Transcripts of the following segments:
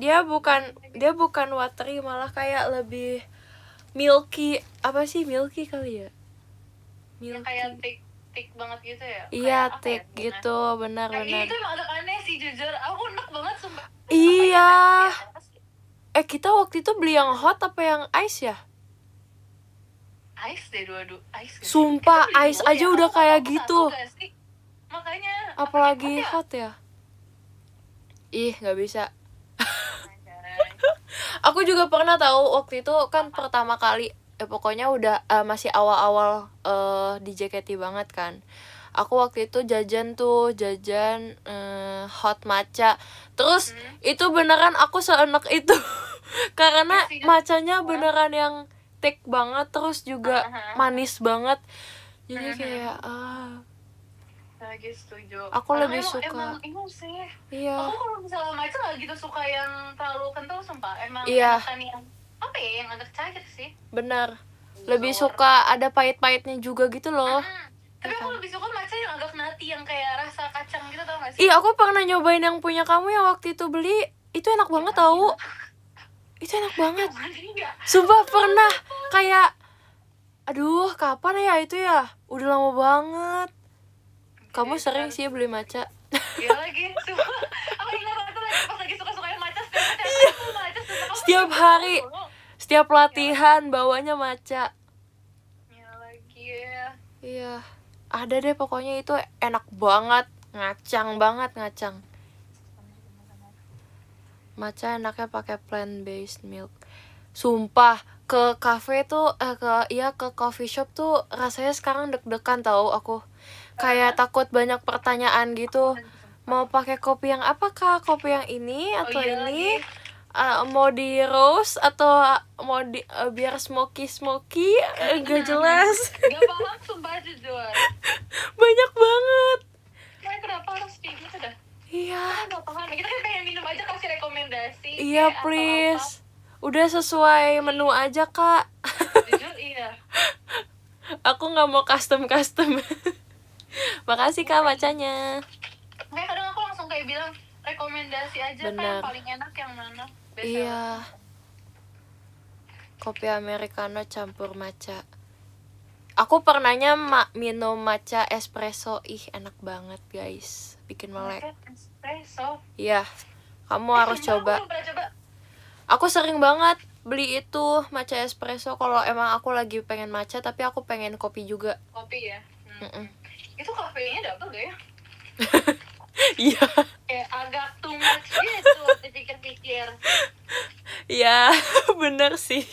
dia bukan watery, malah kayak lebih milky. Apa sih, milky kali ya? Milky. Ya, kayak thick banget gitu ya. Iya, kayak thick ya, gitu, benar. Itu emang agak aneh sih, jujur. Aku enak banget sumpah. Iya. Kita waktu itu beli yang hot apa yang ice ya? Ice deh, dua-dua ice. Sumpah, ice aja udah kayak gitu. Makanya apalagi hot ya. Ih, nggak bisa. Aku juga pernah tahu waktu itu kan pertama kali, pokoknya udah masih awal-awal di JKT banget kan. Aku waktu itu jajan hot matcha. Terus itu beneran aku seenak itu. Karena matchanya beneran yang thick banget, terus juga manis banget. Jadi kayak lagi setuju. Aku lebih suka. Emang sih. Iya. Aku kalau misalnya matcha nggak gitu suka yang terlalu kental sumpah. Emang iya. enakan yang apa ya, yang agak cair sih. Benar. Lebih suka ada pahit-pahitnya juga gitu loh. Tapi aku lebih suka matcha yang agak nutty, yang kayak rasa kacang gitu, tau gak sih? Iya, aku pernah nyobain yang punya kamu yang waktu itu beli. Itu enak banget tau. Itu enak banget. Sumpah pernah. Kayak aduh, kapan ya itu ya? Udah lama banget. Kamu sering sih beli matcha. Iya lagi, sumpah. Aku ingat waktu pas lagi suka-suka yang matcha. Setiap hari, setiap latihan bawanya matcha. Iya lagi ya. Iya, ada deh pokoknya itu enak banget, ngacang banget. Matcha enaknya pakai plant based milk. Sumpah, ke cafe tuh ke coffee shop tuh rasanya sekarang deg-degan tau aku. Kayak takut banyak pertanyaan gitu. Mau pakai kopi yang apa kak? Kopi yang ini atau ini? Mau di roast atau mau di biar smoky? Gak jelas. Gak paham sumpah, jujur. Banyak banget. Kenapa harus kayak gitu dah? Iya. Gak paham. Kita kan pengen minum aja, kasih rekomendasi. Iya please. Udah sesuai menu aja kak. Jujur iya. Aku nggak mau custom. Makasih kak bacanya. Kayak kadang aku langsung kayak bilang rekomendasi aja. Bener. Kan yang paling enak yang mana? Iya. Kopi americano campur matcha. Aku pernahnya minum matcha espresso. Ih, enak banget guys. Bikin melek. Espresso? Iya. Kamu harus coba. Aku pernah coba. Aku sering banget beli itu matcha espresso kalau emang aku lagi pengen matcha tapi aku pengen kopi juga. Kopi ya? Itu kafeinnya double gak ya? Iya. Kayak agak too much gitu dipikir-pikir. Iya, bener sih.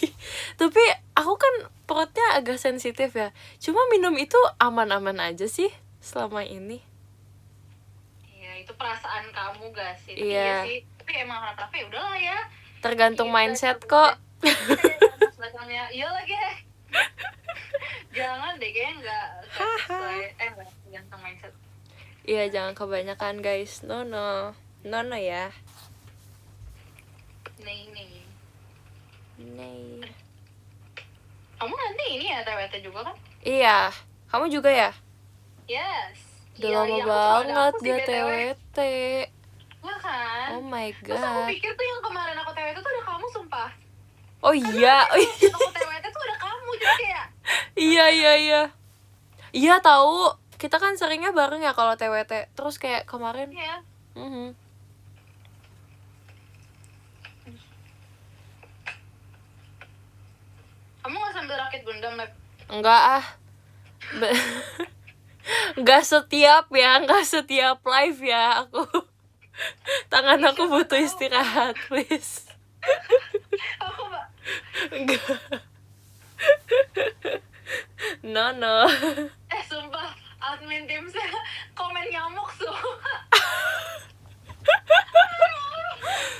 Tapi aku kan perutnya agak sensitif ya. Cuma minum itu aman-aman aja sih selama ini. Iya, itu perasaan kamu gak sih? Tapi iya sih. Tapi emang kenapa ya udahlah ya. Tergantung mindset kok. Iya lagi. Jangan deh, kayaknya nggak tergantung mindset. Iya, jangan kebanyakan guys. No ya. Nih. Kamu nanti ini ya TWT juga kan? Iya. Kamu juga ya? Yes. Udah lama banget gak TWT. Ya kan? Oh my god. Terus aku pikir tuh yang kemarin aku TWT tuh ada kamu sumpah. Oh iya. Aku TWT tuh ada kamu jadi kayak. Iya. Iya tahu. Kita kan seringnya bareng ya kalau TWT. Terus kayak kemarin. Iya. Kamu nggak sambil rakit Gundam, Lab? Enggak ah. Enggak setiap live ya aku. Tangan aku butuh istirahat, please. Aku mbak. Enggak. No. Sumpah, admin tim saya komen nyamuk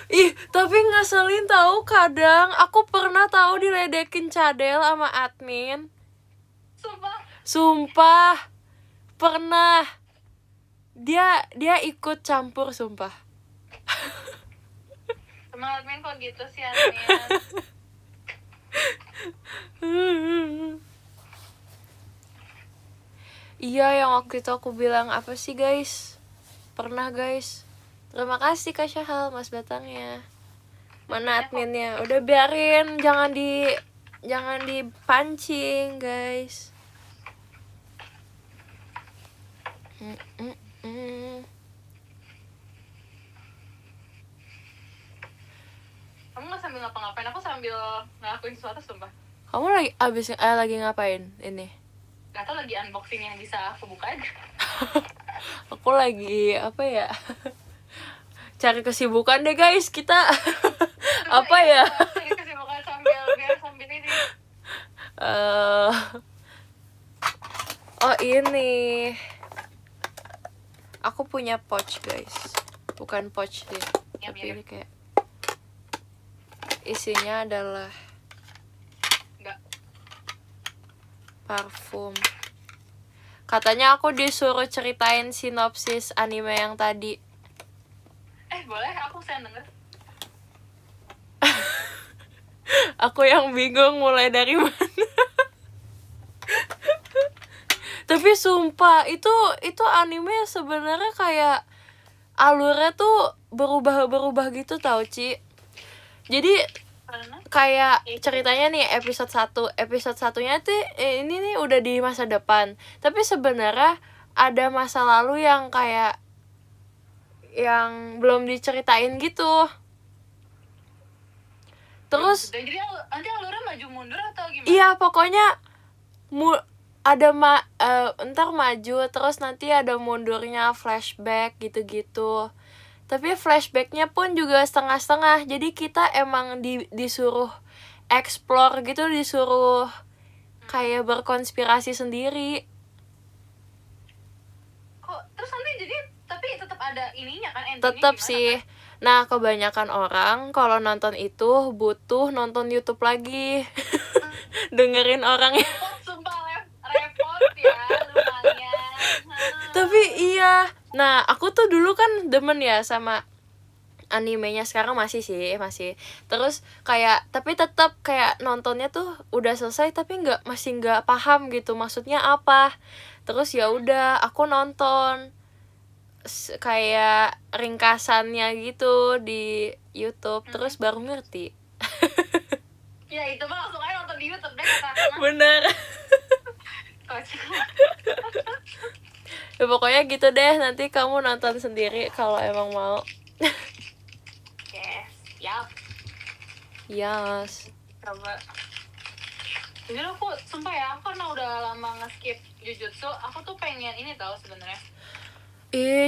Ih, tapi ngeselin tahu kadang. Aku pernah tahu diledekin cadel sama admin. Sumpah. Pernah. Dia ikut campur sumpah. Sama admin kok gitu sih admin. Iya, yang waktu itu aku bilang apa sih guys? Pernah guys. Terima kasih Kak Syahal, Mas Batangnya. Mana adminnya? Udah biarin, jangan dipancing, guys. Kamu nggak sambil ngapa-ngapain, aku sambil ngelakuin sesuatu sumpah. Kamu lagi ngapain ini? Gak tau, lagi unboxing yang bisa aku buka aja. Aku lagi apa ya? Cari kesibukan deh guys kita. Apa ya? Cari kesibukan biar sambil ini. Oh ini. Aku punya pouch guys. Bukan pouch deh. Ya, Tapi ini kayak isinya adalah parfum. Katanya aku disuruh ceritain sinopsis anime yang tadi. Boleh, aku saya denger. Aku yang bingung mulai dari mana. Tapi sumpah itu anime sebenarnya kayak alurnya tuh berubah gitu tau Ci. Jadi kayak ceritanya nih episode 1-nya tuh ini nih udah di masa depan. Tapi sebenarnya ada masa lalu yang kayak yang belum diceritain gitu. Terus jadi nanti alurnya maju mundur atau gimana? iya pokoknya ada ntar maju terus nanti ada mundurnya, flashback gitu-gitu. Tapi flashbacknya pun juga setengah-setengah. Jadi kita emang disuruh explore gitu, disuruh kayak berkonspirasi sendiri. Kok terus nanti jadi tapi tetap ada ininya kan, endingnya Tetap gimana, sih kan? Nah kebanyakan orang kalau nonton itu butuh nonton YouTube lagi. Dengerin orangnya. Sumpah repot ya lumayan. Tapi iya. Nah aku tuh dulu kan demen ya sama animenya, sekarang masih. Terus kayak tapi tetap kayak nontonnya tuh udah selesai tapi masih nggak paham gitu maksudnya apa. Terus ya udah aku nonton kayak ringkasannya gitu di YouTube terus baru ngerti. Ya itu mah langsung aja nonton di YouTube deh karena Bener. Ya pokoknya gitu deh, nanti kamu nonton sendiri kalau emang mau. Yes. Coba. Jadi aku sumpah ya, aku karena udah lama nge-skip Jujutsu, aku tuh pengen ini tahu sebenarnya.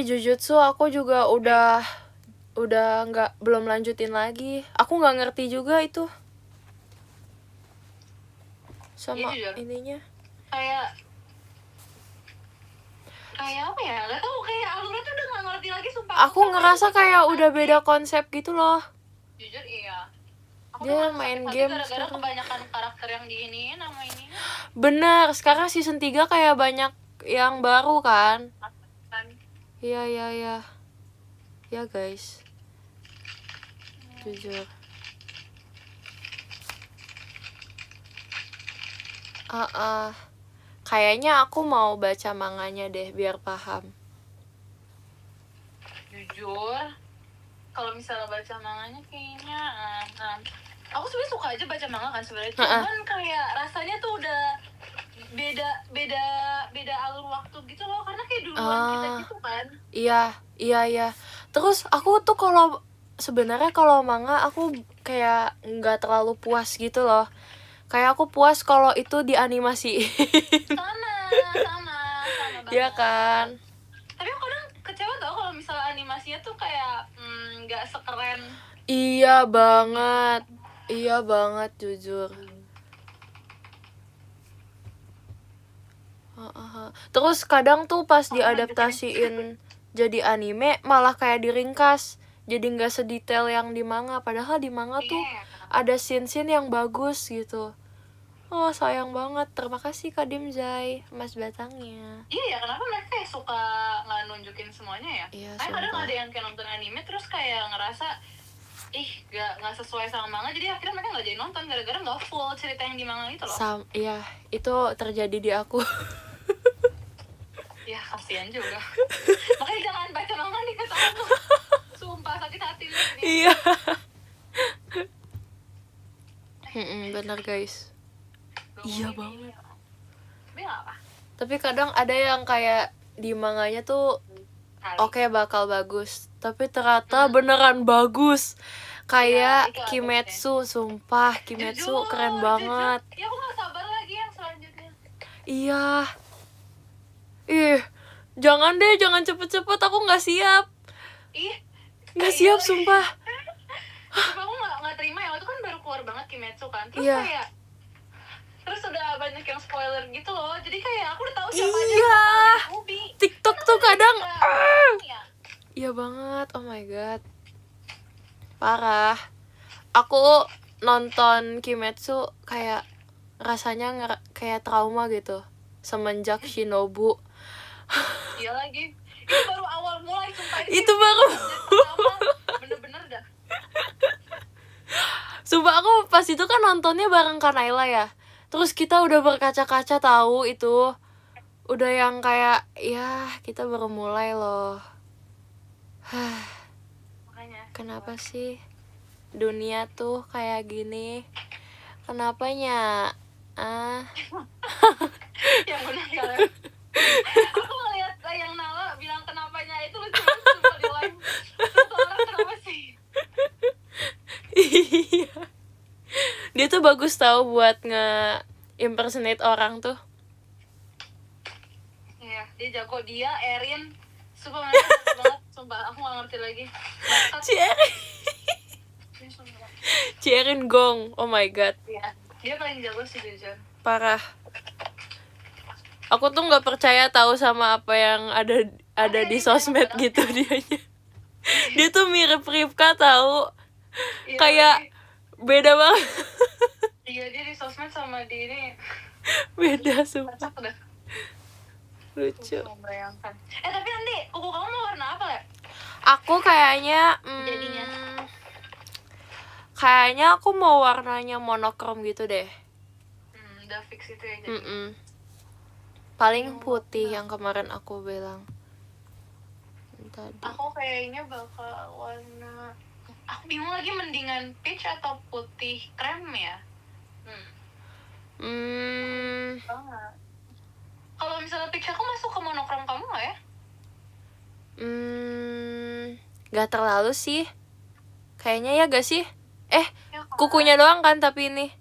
Jujutsu aku juga udah belum lanjutin lagi. Aku nggak ngerti juga itu sama ininya. Kayak apa ya? Gak tau, kayak alurnya tuh udah gak ngerti lagi sumpah. Aku ngerasa kayak udah beda konsep gitu loh. Jujur iya. Dia main game gara-gara kebanyakan karakter yang diiniin sama ini. Bener, sekarang season 3 kayak banyak yang baru kan. Iya. Ya guys. Jujur. Kayaknya aku mau baca manganya deh biar paham. Jujur, kalau misalnya baca manganya kayaknya aku sebenarnya suka aja baca manga kan sebenarnya. Cuman kayak rasanya tuh udah beda alur waktu gitu loh, karena kayak duluan kita gitu kan. Iya. Terus aku tuh sebenarnya kalau manga aku kayak nggak terlalu puas gitu loh. Kayak aku puas kalau itu dianimasi. Sama banget. Iya kan. Tapi aku kadang kecewa tau kalau misalnya animasinya tuh kayak nggak sekeren. Iya banget jujur. Terus kadang tuh pas diadaptasiin jadi anime malah kayak diringkas, jadi nggak sedetail yang di manga. Padahal di manga tuh ada scene-scene yang bagus gitu. Oh sayang banget. Terima kasih Kak Dimzai, Mas Batangnya. Iya, kenapa mereka suka nggak nunjukin semuanya ya? Iya, kadang ada yang kayak nonton anime terus kayak ngerasa nggak sesuai sama manga, jadi akhirnya mereka nggak jadi nonton gara-gara nggak full cerita yang di manga itu loh. Iya, itu terjadi di aku. Ya kasihan juga. Makanya jangan baca manga nih kata aku. Iya. Bener guys. Iya banget. Tapi nggak apa. Tapi kadang ada yang kayak di manganya tuh oke bakal bagus, tapi ternyata beneran bagus. Kayak Itu Kimetsu, sumpah Kimetsu Jujur, keren jujur. banget. Ya aku nggak sabar lagi yang selanjutnya. Iya. Jangan deh, jangan cepet-cepet, aku nggak siap. Ih, Nggak siap sumpah. Sumpah aku nggak terima ya, itu kan baru keluar banget Kimetsu kan. Terus Iya. kayak terus udah banyak yang spoiler gitu loh. Jadi kayak aku udah tahu siapa aja Iya. yang bakal jadi Ubi. TikTok tuh kadang Ya. iya banget, oh my god. Parah. Aku nonton Kimetsu kayak rasanya kayak trauma gitu semenjak Shinobu. Iya lagi. Itu baru awal mulai sumpah. Itu baru bener-bener dah. Sumpah aku pas itu kan nontonnya bareng Kak Naila ya. Terus kita udah berkaca-kaca tahu itu. Udah yang kayak ya kita baru mulai loh. Makanya Kenapa sih dunia tuh kayak gini? Kenapanya? yang benar kalian. Aku ngeliat yang Nala bilang kenapanya itu lucu banget sumpah di live. Satu orang kenapa sih? Iya. Dia tuh bagus tahu buat nge-impersonate orang tuh. Iya, dia jago. Dia, Erin, sumpah mereka jago banget. Sumpah, aku gak ngerti lagi. Cierin Gong, oh my god. Iya, dia paling jago sih jujur. Parah. Aku tuh nggak percaya tahu sama apa yang ada di sosmed gitu dianya. Dia tuh mirip Ripka tahu. Iya, Kayak beda banget. iya, dia di sosmed sama di ini Beda sumpah. kocak udah. Lucu. Membayangkan. Tapi nanti kuku kamu mau warna apa ya? Aku kayaknya Jadinya. kayaknya aku mau warnanya monokrom gitu deh. Udah fix itu ya jadi. Paling putih yang kemarin aku bilang tadi. Aku kayaknya bakal warna, aku bingung lagi mendingan peach atau putih krem ya. Banget. Kalau misalnya peach aku masuk ke monokrom kamu nggak ya? Gak terlalu sih. Kayaknya ya gak sih? Ya, kan? Kukunya doang kan tapi ini.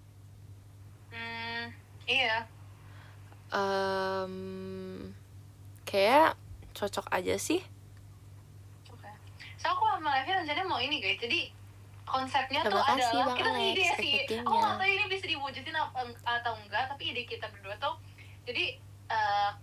Iya. Kayak cocok aja sih. Oke. So aku sama Levi rencananya mau ini guys. Jadi konsepnya tuh Terima kasih, adalah Bang kita Alex, ide sih. editingnya. Aku nggak tahu ini bisa diwujudin atau enggak, tapi ide kita berdua tuh. Jadi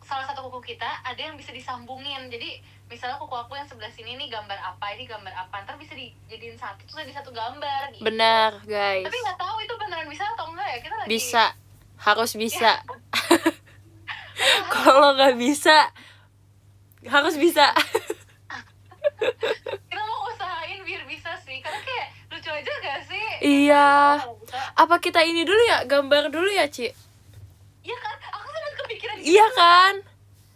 salah satu kuku kita ada yang bisa disambungin. Jadi misalnya kuku aku yang sebelah sini nih gambar apa, ini gambar apa, ntar bisa dijadiin satu terus jadi satu gambar gitu. Benar guys. Tapi nggak tahu itu beneran bisa atau enggak ya, kita lagi Bisa, harus bisa. Kalau nggak bisa, harus bisa. kita mau usahain biar bisa sih, karena kayak lucu aja gak sih? Iya. Kalau bisa. Apa kita ini dulu ya, gambar dulu ya Ci? Iya kan, aku sempat kepikiran gitu. Iya kan?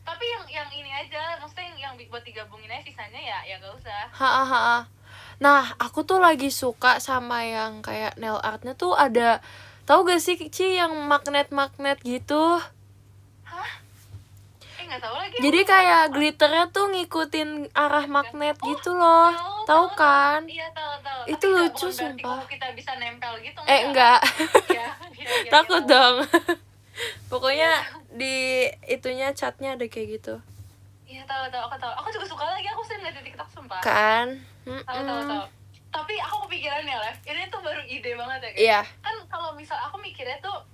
Tapi yang ini aja, maksudnya yang buat digabungin aja, sisanya ya gak usah. Nah, aku tuh lagi suka sama yang kayak nail artnya tuh ada, tahu gak sih Ci yang magnet-magnet gitu? Hah? Gak tahu lagi. Jadi kayak glitternya tuh ngikutin arah magnet gitu loh. Tahu kan? Iya tahu. Itu tapi lucu, bukan berarti sumpah. kuku kita bisa nempel gitu. Enggak. Iya, Takut dong. Pokoknya di itunya catnya ada kayak gitu. Iya tahu. Aku juga suka lagi, aku sering liat di TikTok sumpah. Kan? Tahu. Tapi aku kepikiran ya, Lev, ini tuh baru ide banget ya guys. Iya. Kan kalau misal aku mikirnya tuh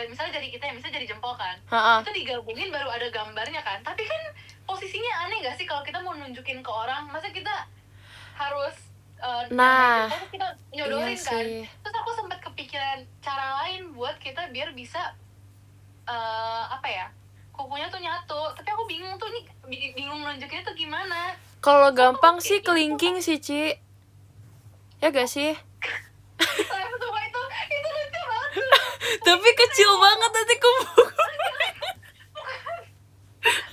misalnya jadi kita ya, misalnya jadi jempol kan, itu digabungin baru ada gambarnya kan. Tapi kan posisinya aneh gak sih kalau kita mau nunjukin ke orang, masa kita harus Nah, jempol, kita nyodorin iya kan. sih. Terus aku sempat kepikiran cara lain buat kita biar bisa apa ya, kukunya tuh nyatu. Tapi aku bingung tuh nih, bingung nunjukinnya tuh gimana. Kalau gampang sih kelingking sih, Ci. Ya gak sih? Sumpah itu lucu banget. Tapi kecil banget nanti kumpul.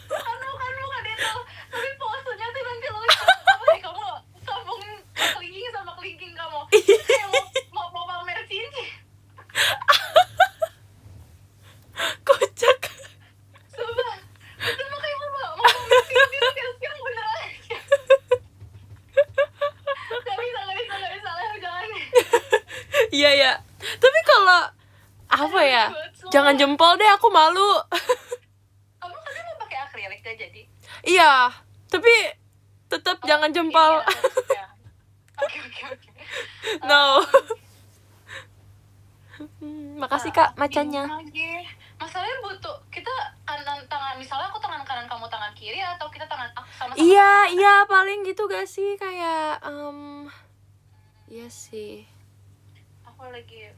Bukan itu. Tapi posenya tuh nanti lucu. Apa sih kamu sambungin nggak bisa live, jangan. Iya ya. Tapi kalau apa ya? Jangan jempol deh, aku malu. Kamu katanya mau pakai akrilik gak jadi? Iya, tapi tetap jangan jempol. Iya. Oke. No. Makasih Kak macannya. Lagi. Masalahnya butuh kita tangan, misalnya aku tangan kanan, kamu tangan kiri, atau kita tangan sama-sama. Iya, paling gitu gak sih, kayak iya sih. Aku lagi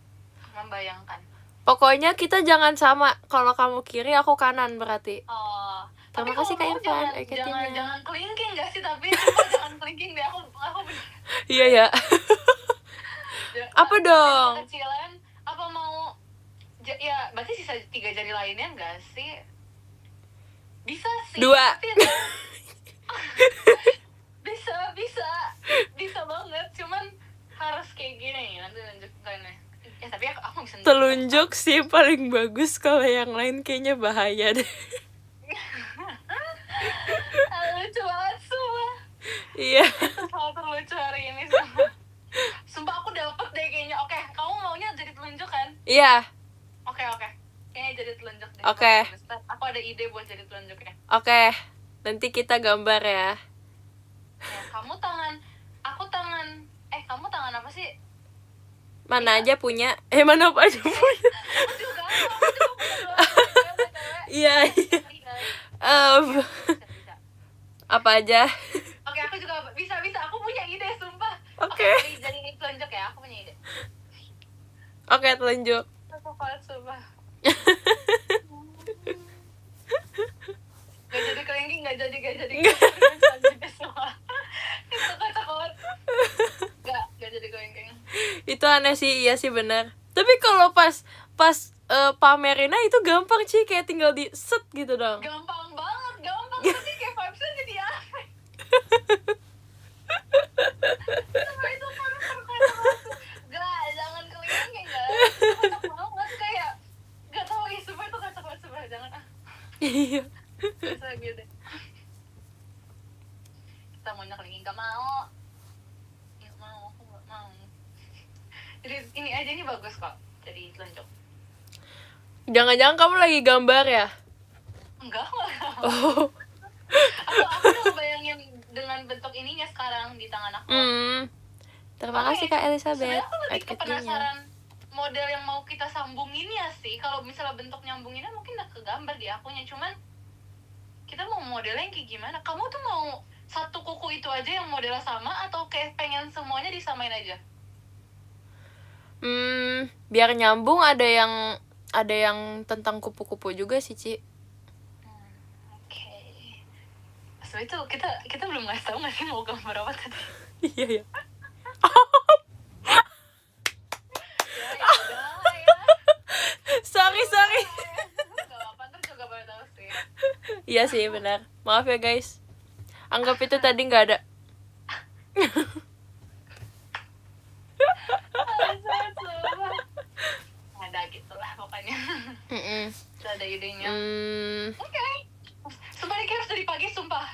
membayangkan. Pokoknya kita jangan sama. Kalau kamu kiri, aku kanan berarti. Oh, Terima tapi kasih Kak kalau mau Irfan, jangan kelingking gak sih, tapi coba jangan kelingking deh, aku Iya ya. Apa dong? kecilan, apa mau ya berarti sisa 3 jari lainnya enggak sih? Bisa sih. 2. bisa banget, cuman harus kayak gini. Nanti tunjukkan ya, tapi aku bisa Telunjuk sih paling bagus, kalau yang lain kayaknya bahaya deh. lucu banget sumpah. Iya. Itu hal terlucu hari ini sumpah aku dapet deh kayaknya. Oke, kamu maunya jadi telunjuk kan? Iya. Oke, kayaknya jadi telunjuk deh. Oke. Aku ada ide buat jadi telunjuknya. Oke. Nanti kita gambar ya. Ya, kamu tangan, aku tangan. Kamu tangan apa sih? Mana aja punya. Mana apa aja punya. Aku juga punya dua cewek. Iya. Bisa. Apa aja? Oke, aku juga bisa. Aku punya ide, sumpah. Oke. Jadi telunjuk ya, aku punya ide. Oke, telunjuk. Aku kuat, sumpah. Gak jadi kelingking, gak jadi. Semua. Itu kocak banget. Gak jadi kelingking. Itu aneh sih, iya sih benar. Tapi kalau pas pamerinnya itu gampang sih, kayak tinggal di set gitu dong. Gampang banget. Tapi kayak vibes-nya jadi apa? Sumpah itu kan gak, jangan kelingking, guys. Itu kocak banget, kayak gak tau ya, sumpah itu kocak banget, sumpah. Jangan Iya. bisa gitu. Kita maunya kelingking, gak mau. Aku gak mau. Jadi ini aja, ini bagus kok jadi telunjuk. Jangan-jangan kamu lagi gambar ya? Enggak. Oh. Aku udah bayangin dengan bentuk ininya sekarang di tangan aku. Terima kasih Kak Elizabeth. Sebenarnya aku lebih penasaran model yang mau kita sambungin ya sih. Kalau misalnya bentuk nyambunginnya mungkin udah kegambar di akunya, cuman kita mau modelnya yang kayak gimana? Kamu tuh mau satu kuku itu aja yang modelnya sama, atau kayak pengen semuanya disamain aja? Biar nyambung, ada yang tentang kupu-kupu juga sih, Ci. Oke. So itu kita belum ngasih tahu nggak sih mau gambar apa tadi? Iya ya. Sorry. Gak apa-apa, ntar juga baru tahu sih. Iya sih benar. Maaf ya guys. Anggap itu tadi nggak ada. Ada gitulah pokoknya. Ada idenya. Oke. Sumpah ini harus dari pagi, sumpah.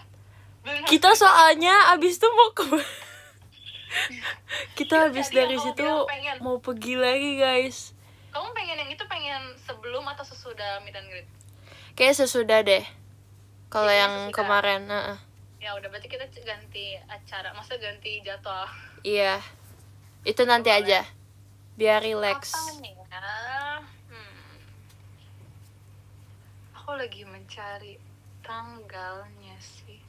Kita soalnya abis itu mau ke kita habis dari situ mau pergi lagi guys. Kamu pengen yang itu, pengen sebelum atau sesudah meet and greet? Kayak sesudah deh. Kalau yang sesudah. kemarin, Ya udah, berarti kita ganti acara, maksudnya ganti jadwal. Iya. Itu nanti Boleh. aja. Biar relax. Apa nih ya? Aku lagi mencari tanggalnya sih.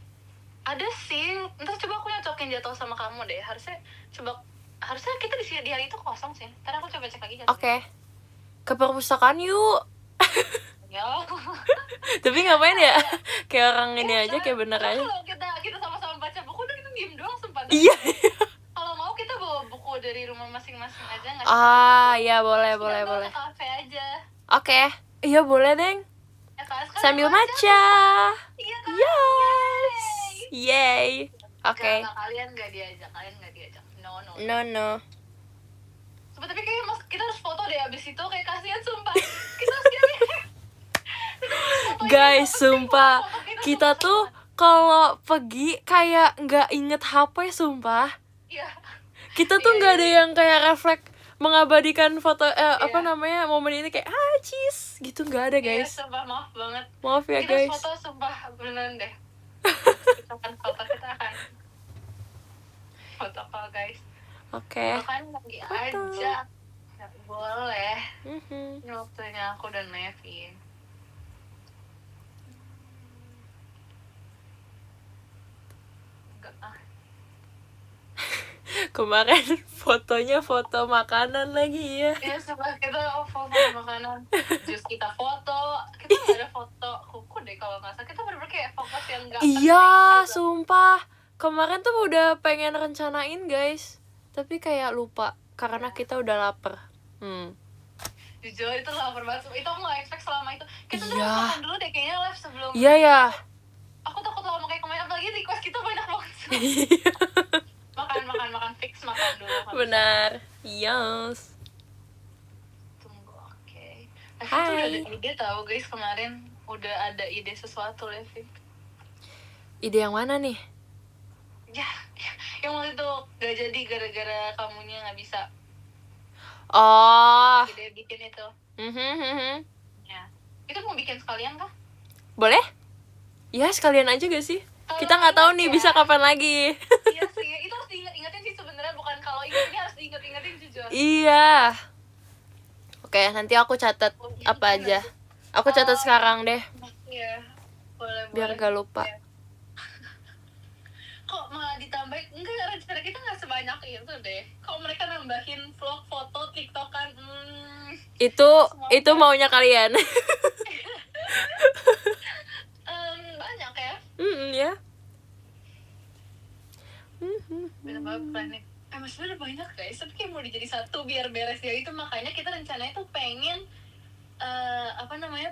Ada sih. Ntar coba aku nyocokin jadwal sama kamu deh. Harusnya kita di hari itu kosong sih. Ntar aku coba cek lagi jadwal. Oke. Ke perpustakaan yuk. Ya. Tapi ngapain ya? Kayak orang ini aja, kayak bener aja. Kalau kita sama-sama baca buku, udah kita diem doang, sumpah. Iya. Kalau mau kita bawa buku dari rumah masing-masing aja, nggak? Ya boleh. Ke kafe aja. Oke. Iya boleh, Deng. Ya kan? Sekarang Sambil baca. maca. Iya kan? Yes. Yay. Oke. Kalian nggak diajak. No. No. Sumpah, tapi kayaknya kita harus foto deh abis itu, kayak kasihan sumpah. Kita harus kirim. Guys, sumpah. Kita tuh kalau pergi kayak nggak inget HP, sumpah. Iya. Kita tuh Iya, nggak iya, ada iya. yang kayak refleks mengabadikan foto apa Iya. namanya momen ini kayak cheese gitu, nggak ada Iya, guys. sumpah maaf banget. Maaf ya Kita harus guys. foto, sumpah beneran deh. Kita akan foto, kita akan foto call guys. Oke. Bahkan lagi Foto. aja. Nggak boleh. Mhm. Ini waktunya aku dan Nevin. Enggak ah. Kemarin fotonya foto makanan lagi ya. Ya sumpah kita foto makanan. Jus kita foto. Kita nggak ada foto kuku deh kalau nggak salah. Kita bener-bener kayak fokus yang nggak Iya, penting gitu. sumpah. Kemarin tuh udah pengen rencanain guys, tapi kayak lupa karena kita udah lapar. Jujur itu lapar banget. Itu aku nggak expect selama itu. Kita tuh Iya. harus makan dulu deh kayaknya live sebelum. Iya ya. Aku takut lama kayak kemarin. Apalagi request kita banyak banget. makan fix makan dulu. Benar. Yes. Tunggu, oke. Itu Hai. udah ada ide tahu guys kemarin. Udah ada ide sesuatu Levin. Ide yang mana nih? Ya, yang waktu itu gak jadi gara-gara kamunya nggak bisa. Oh. Ide bikin itu. Mhm. Ya. Itu mau bikin sekalian kah? Boleh? Ya sekalian aja gak sih? Kalau Kita nggak tahu ingat nih ya. bisa kapan lagi. Iya sih, itu harus diingat-ingatin sih sebenarnya, bukan kalau ingatnya harus diingat-ingatin jujur. Iya. Oke, nanti aku catat apa aja. Aku catat sekarang deh, Iya, boleh. biar gak lupa. Ya. Kok malah ditambahin? Enggak, rencana kita nggak sebanyak itu deh. Kok mereka nambahin vlog, foto, tiktokan? Itu maunya kalian. Banyak ya. Ya. Banyak banget planning. Maksudnya udah banyak guys, tapi kayak mau dijadi satu biar beres ya itu. Makanya kita rencananya tuh pengen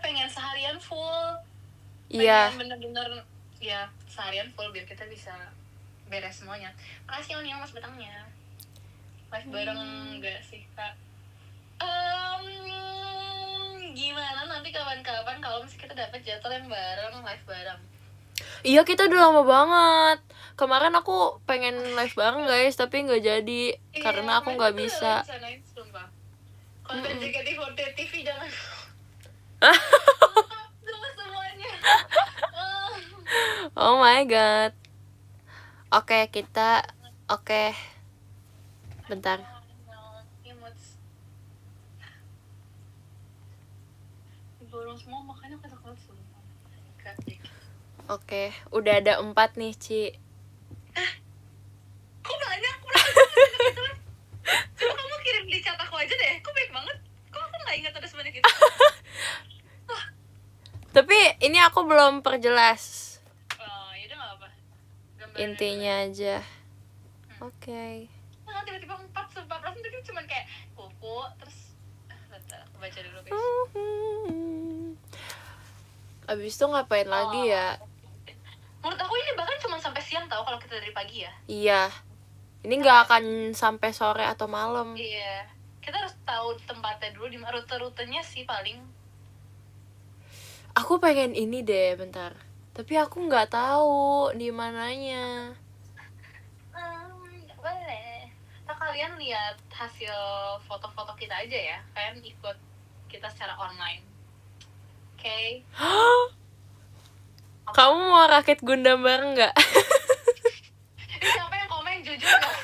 pengen seharian full. Iya. Pengen bener-bener ya seharian full biar kita bisa beres semuanya. Makasih Onion mas batangnya. Live bareng enggak sih kak? Gimana nanti kapan-kapan kalau misalnya kita dapat jadwal yang bareng live bareng. Iya, kita udah lama banget. Kemarin aku pengen live bareng guys, tapi nggak jadi karena aku nggak bisa. Konten JKT48 TV jangan. Semua semuanya. Oh my god. Oke, bentar. Borong semua makanya kata kuat semua. Oke, udah ada 4 nih, Ci. Kok banyak? Coba kamu kirim di chat aku aja deh. Kok baik banget. Kok aku nggak ingat ada sebanyak itu? Tapi ini aku belum perjelas. Yaudah nggak apa. Intinya aja. Oke. Nah, tiba-tiba 4 sumpah perasaan tadi cuma kayak kuku terus bentar, aku baca dulu guys. Abis itu ngapain lagi ya? Menurut aku ini bahkan cuma sampai siang tahu kalau kita dari pagi ya. Iya. Ini nggak akan sampai sore atau malam. Iya. Kita harus tahu tempatnya dulu di rute-rutenya sih paling. Aku pengen ini deh, bentar. Tapi aku nggak tahu di mananya. Boleh. Nah, kalian lihat hasil foto-foto kita aja ya. Kalian ikut kita secara online. Oke. Kamu mau rakit Gundam bareng nggak? Ini siapa yang komen jujur nggak?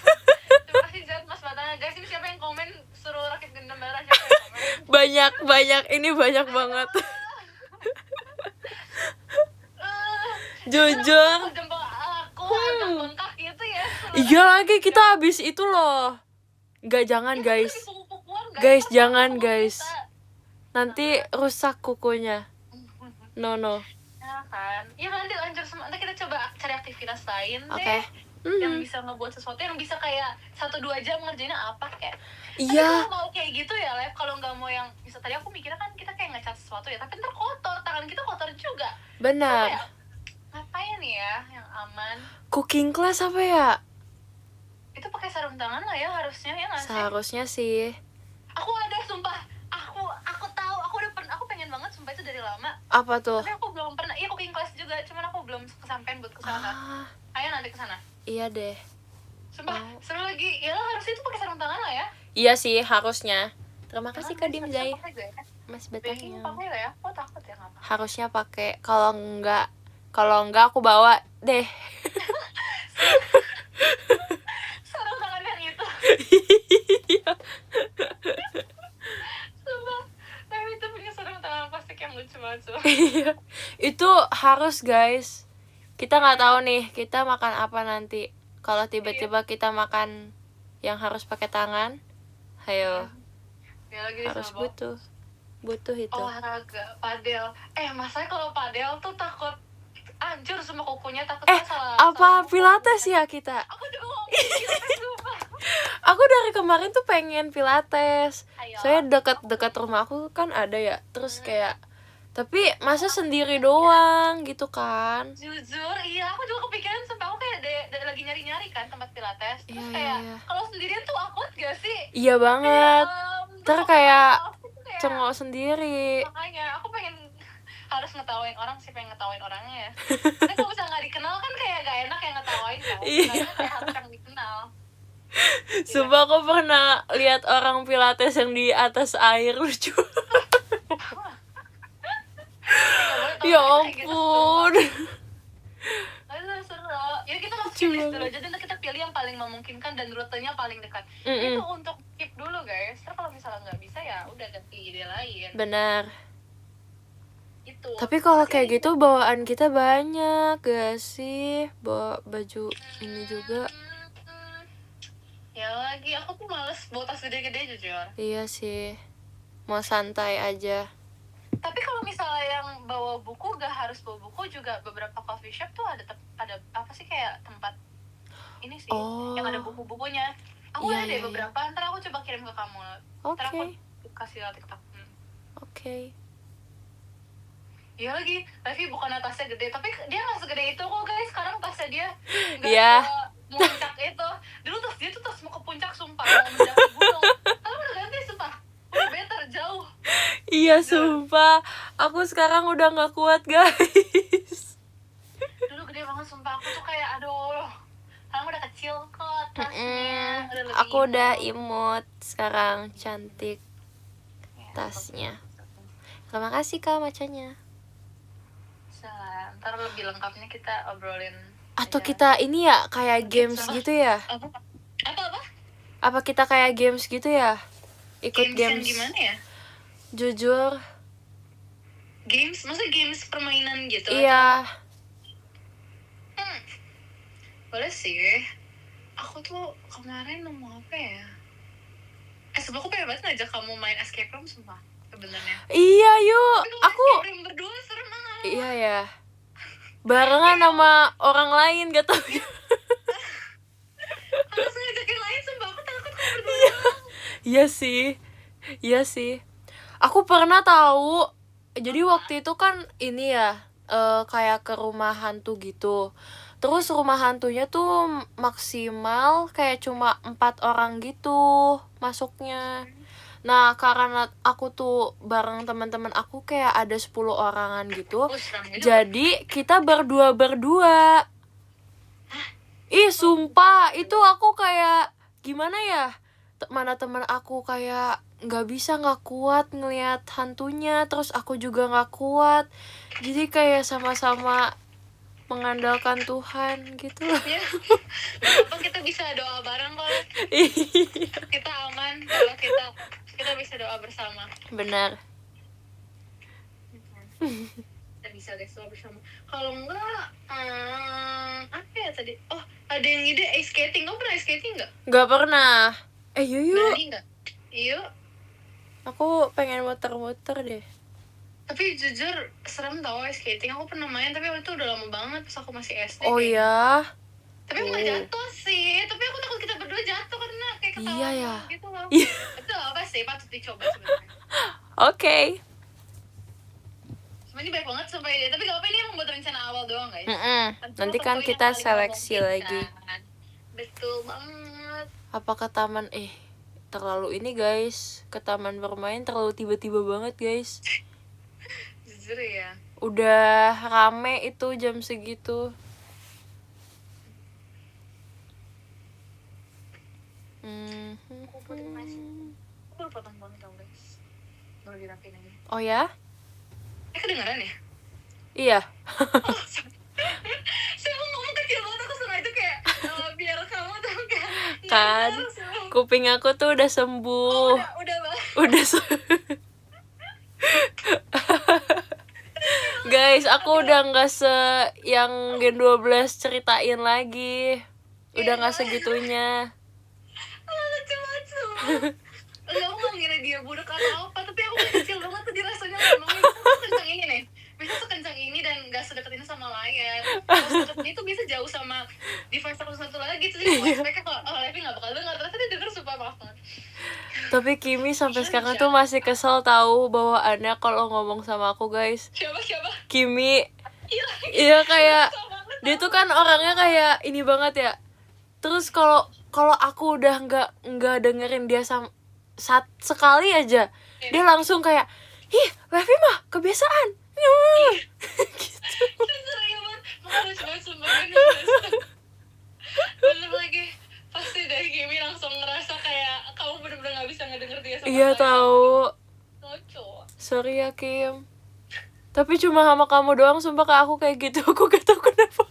Terima kasih Zat Mas Batangnya guys. Ini siapa yang komen suruh rakit gendam bareng? Siapa yang komen? banyak ini banyak banget. Jujur. Aku jempol aku agak bengkak gitu ya. Iya lagi kita habis itu loh. Nggak, jangan guys. Guys, jangan guys. Nanti rusak kukunya. No. Ya kan. Ya nanti lanjut semua. Nanti kita coba cari aktivitas lain deh. Oke. Yang bisa ngebuat sesuatu yang bisa kayak 1-2 jam ngerjainnya apa kayak. Iya. Tapi kalau mau kayak gitu ya Lev, kalau nggak mau yang bisa tadi aku mikirnya kan kita kayak ngecat sesuatu ya, tapi ntar kotor, tangan kita kotor juga. Benar. Ya, ngapain ya yang aman? Cooking class apa ya? Itu pakai sarung tangan lah ya harusnya ya nggak sih? Seharusnya sih. Aku ada sumpah. Aku tahu. Aku pengen banget sumpah itu dari lama. Apa tuh? Tapi aku belum pernah. Iya cooking class juga, cuman aku belum kesampean buat kesana. Ayo nanti kesana. Iya deh. Sumpah, Oh. seru lagi. Ya lo harusnya itu pakai sarung tangan lah ya. Iya sih, harusnya. Terima kasih Kak Harusnya Dimjay. pakai gak ya? Mas Baking Betanya. pakai gak ya? Kok takut ya nggak pakai? Harusnya pakai. Kalau enggak aku bawa deh. Sarung tangan yang itu. Iya. Sumpah, tapi itu punya sarung tangan plastik yang lucu banget. Sumpah. Iya. Itu harus guys. Kita nggak tahu nih kita makan apa nanti. Kalau tiba-tiba kita makan yang harus pakai tangan, ayo. Ya lagi Harus sama butuh itu. olahraga padel. Masalahnya kalau padel tuh takut hancur semua kukunya, takut Apa pilates ya kita? Aku juga mau pilates, sumpah. Aku dari kemarin tuh pengen pilates. Ayo. Soalnya dekat rumah aku kan ada ya. Terus kayak tapi masa sendiri doang gitu kan? Jujur, iya, aku juga kepikiran sampai aku kayak lagi nyari-nyari kan tempat pilates. Terus Iya, kayak iya. kalau sendirian tuh awkward gak sih? Iya banget. Ntar kayak kayak cengok sendiri. makanya aku pengen harus ngetawain orang sih, pengen ngetawain orangnya ya. Tapi kalau misalnya nggak dikenal kan kayak gak enak yang ngetawain kan. Iya. Makanya kayak harus yang dikenal. Sumpah aku pernah lihat orang pilates yang di atas air lucu. Ya ampun. Aduh, seru. Jadi kita Lucu masukin list dulu banget. aja, dan kita pilih yang paling memungkinkan dan rutenya paling dekat. Mm-mm. Itu untuk keep dulu guys. Terus kalau misalnya nggak bisa ya udah ganti ide lain. Benar. Itu. Tapi kalau kayak gitu bawaan kita banyak gak sih? Bawa baju ini juga. Ya lagi aku tuh males bawa tas gede-gede jujur. Iya sih. Mau santai aja. Tapi kalau misalnya yang bawa buku, gak harus bawa buku juga. Beberapa coffee shop tuh ada apa sih, kayak tempat ini sih yang ada buku-bukunya. Aku Iya, ada deh iya, beberapa. Ntar aku coba kirim ke kamu. Ntar aku kasih lihat TikTok. Oke. Iya lagi, tapi bukan tasnya gede, tapi dia nggak segede itu kok guys. Sekarang tasnya dia nggak Iya. puncak itu. Dulu tas dia tuh tas mau ke puncak, sumpah, mau mendaki gunung. Tapi udah ganti, sumpah, udah better jauh. Iya sumpah. Aku sekarang udah gak kuat guys. Dulu gede banget, sumpah, aku tuh kayak aduh. Sekarang udah kecil kok tasnya. Udah lebih Aku udah imut. imut. Sekarang cantik Ya, tasnya. Terima kasih Kak macanya. Salah. Ntar lebih lengkapnya kita obrolin. Atau aja. kita ini ya kayak games Sama. gitu ya? Apa? Apa kita kayak games gitu ya? Ikut Yang games. gimana ya? Jujur. Games, maksudnya games permainan gitu? Iya. Boleh sih. Aku tuh kemarin nemu apa ya? Sumpah aku pengen banget ngajak kamu main escape room, sumpah, sebenarnya. Iya yuk. Tapi Aku. escape room berdua serem banget. Iya ya. Barengan sama orang lain gak tau. Harus ngajakin lain, sumpah aku takut kalau berdua doang. Iya sih. Aku pernah tahu. Jadi waktu itu kan ini ya kayak ke rumah hantu gitu. Terus rumah hantunya tuh maksimal kayak cuma 4 orang gitu masuknya. Nah karena aku tuh bareng teman-teman aku kayak ada 10 orangan gitu. Serem gitu. Jadi kita berdua. Ih sumpah itu aku kayak gimana ya, mana teman aku kayak nggak kuat ngelihat hantunya, terus aku juga nggak kuat, jadi kayak sama-sama mengandalkan Tuhan gitu. Ya. Gak apa, kita bisa doa bareng kok. Iya. Kita aman kalau kita bisa doa bersama. Benar. Kita bisa guys doa bersama. Kalau enggak, apa ya tadi? Oh, ada yang ide ice skating. Kamu pernah ice skating nggak? Nggak pernah. Yuk Berani nggak? Yuk. aku pengen muter-muter deh. Tapi jujur serem tau ice skating. Aku pernah main tapi waktu itu udah lama banget pas aku masih SD. Oh kayaknya. ya. Tapi aku nggak jatuh sih. Tapi aku takut kita berdua jatuh karena kayak ketawa Iya ya. gitu loh. Iya. Tapi gak apa sih, patut dicoba sebenarnya. Oke. Cuma ini baik banget sampai dia. Tapi gak apa, ini emang buat rencana awal doang guys. Nanti kan tentuin kita yang paling seleksi memungkinkan. lagi. Betul banget. Apa ke taman terlalu ini guys, ke taman bermain terlalu tiba-tiba banget guys. Jujur ya. Udah rame itu jam segitu. Aku potong nasi. Aku baru potong banget tau guys. Baru dirapiin aja. Oh ya? Kedengeran ya? Iya. Saya mau ngomong kecil banget, aku sengaja kayak biar kamu tuh kayak Kan kuping aku tuh udah sembuh. udah banget. Udah Guys, aku udah nggak yang Gen 12 ceritain lagi. Udah nggak segitunya. Lucu banget semua. Enggak, aku gak ngira dia budak atau apa, tapi aku kayak kecil banget tuh dia rasanya ngomongnya bisa sekencang ini nih, bisa sekencang ini dan gak sedekat ini sama layar. Kalau sedekat ini tuh bisa jauh sama device aku satu lagi, terus dia mereka kalau Levi gak bakal dengar, ternyata dia denger, sumpah maaf banget. Tapi Kimi sampai sekarang tuh masih kesel tahu bawaannya kalau ngomong sama aku, guys. Siapa? Kimi. Iya, kayak dia tuh kan orangnya kayak ini banget ya. Terus kalau aku udah nggak dengerin dia sekali aja, dia langsung kayak, ih, Levi mah kebiasaan. Gitu. Sering banget, makanya coba sumpah bener lagi. Pasti dari Kimi langsung ngerasa kayak kamu bener-bener gak bisa ngedenger dia sama Iya tahu. Lucu. Sorry ya Kim. Tapi cuma sama kamu doang, sumpah ke aku kayak gitu. Aku gak tahu kenapa.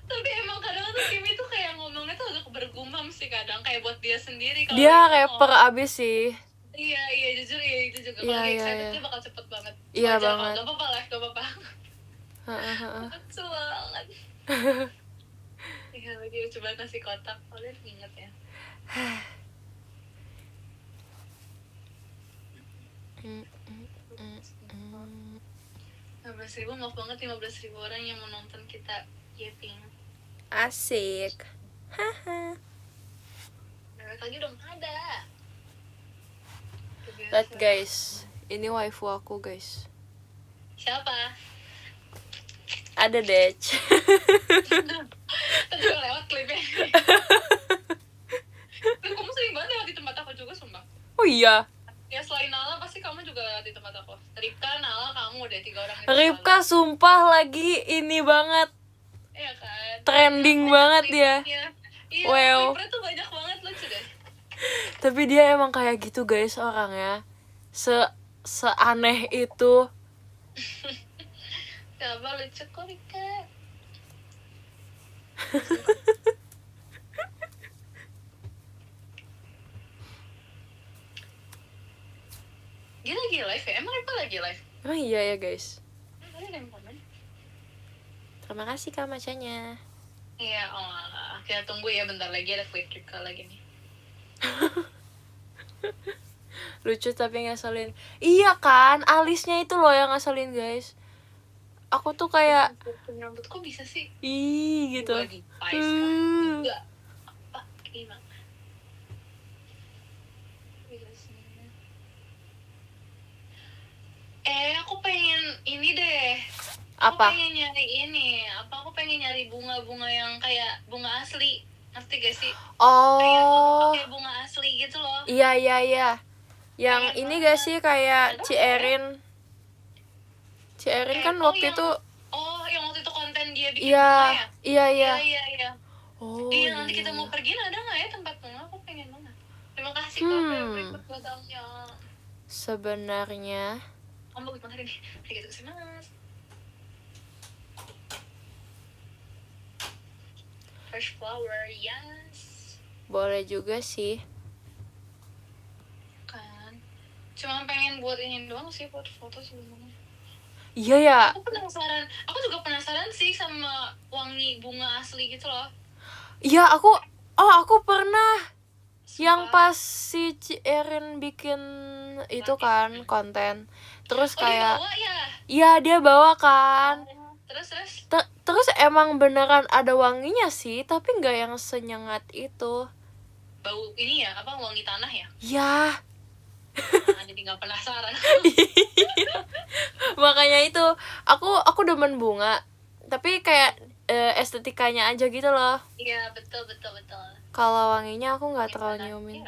Tapi emang kadang tuh Kimi tuh kayak ngomongnya tuh agak bergumam sih kadang, kayak buat dia sendiri. Kalau Dia rapper abis sih. Iya jujur iya itu juga. Kalau Iya, excited iya. dia bakal cepet banget. Iya Wajar, banget. Gak apa-apa lah, gak apa-apa. Lucu banget. Iya lagi lucu banget nasi kotak. Kalian inget ya? 15.000, maaf banget 15.000 orang yang menonton kita yaping. Asik. Haha. Bebek lagi udah gak ada. Lihat guys, ini waifu aku guys. Siapa? Ada Dech. Tadi juga lewat klipnya. Kamu sering banget lewat di tempat aku juga sumpah. Oh iya. Ya selain Nala pasti kamu juga lewat di tempat aku. Ripka, Nala, kamu udah 3 orang itu. Ripka sumpah lagi ini banget. Iya kan. Trending banget dia. Iya. Wow. Klipnya tuh banyak banget, lucu deh. Tapi dia emang kayak gitu guys orangnya. Seaneh itu. Coba lucu kok Ripka. Dia lagi live ya? Emang Ripka lagi live? Oh iya ya guys. Tadi ada yang komen. Terima kasih Kak macanya. Iya, kita tunggu ya, bentar lagi ada klip Ripka lagi nih. Lucu tapi ngeselin. Iya kan, alisnya itu loh yang ngeselin guys. Aku tuh kayak Rambut kok bisa sih? ih gitu. Juga di Pais kan? Juga. Apa? Gimana? Aku pengen ini deh. Apa? Aku pengen nyari ini. Aku pengen nyari bunga-bunga yang kayak bunga asli. Ngerti gak sih? Oh. Kayak bunga asli gitu loh. Iya. Yang Pengen ini banget. gak sih kayak Ada Cierin. Cierin kan waktu itu. Yang waktu itu konten dia bikin Iya. bunga ya? Iya. Iya. Oh. Iya, nanti kita mau pergi ada nggak ya tempat bunga? Aku pengen banget. Terima kasih kak berikut batangnya. Sebenarnya Kamu bagus banget hari ini. Arigatou gozaimasu. Fresh flower, yes. boleh juga sih. Kan. Cuma pengen buat ini doang sih, buat foto sebenarnya. Iya ya. Aku juga penasaran sih sama wangi bunga asli gitu loh. Iya, aku pernah. Sumpah. Yang pas si Cierin bikin itu kan konten. Terus kayak dia bawa ya? iya, dia bawa kan. Terus Terus emang beneran ada wanginya sih, tapi nggak yang senyengat itu. bau ini ya, wangi tanah ya? Ya. Jadi nggak penasaran. Makanya itu aku demen bunga, tapi kayak estetikanya aja gitu loh. Iya, betul. Kalau wanginya aku nggak terlalu nyiumin.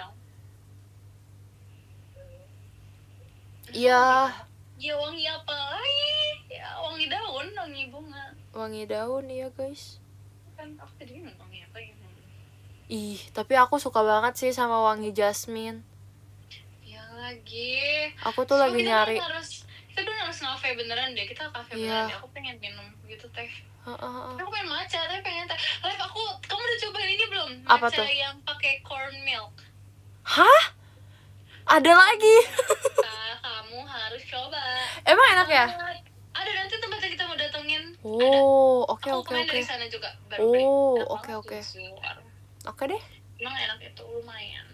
Iya. Ya wangi apa lagi? Ya wangi daun, wangi bunga. Wangi daun iya guys. Kan aku tadi ngomong wangi apa ya? Ih, tapi aku suka banget sih sama wangi jasmine. Ya lagi. Aku tuh So, lagi kita nyari. kita bener harus ngafe beneran deh. Kita kafe beneran Iya. deh. Aku pengen minum gitu teh. Heeh. Aku pengen matcha, tapi pengen teh. Live kamu udah cobain ini belum? Apa Matcha tuh? yang pakai corn milk. Hah? Ada lagi? Kamu harus coba. Emang enak ya? Ada nanti tempatnya kita mau datengin. Ada. Oh, oke. Aku kemarin dari sana juga baru beli. Oh, Enak oke. banget, jujur. Oke deh. Emang enak itu lumayan.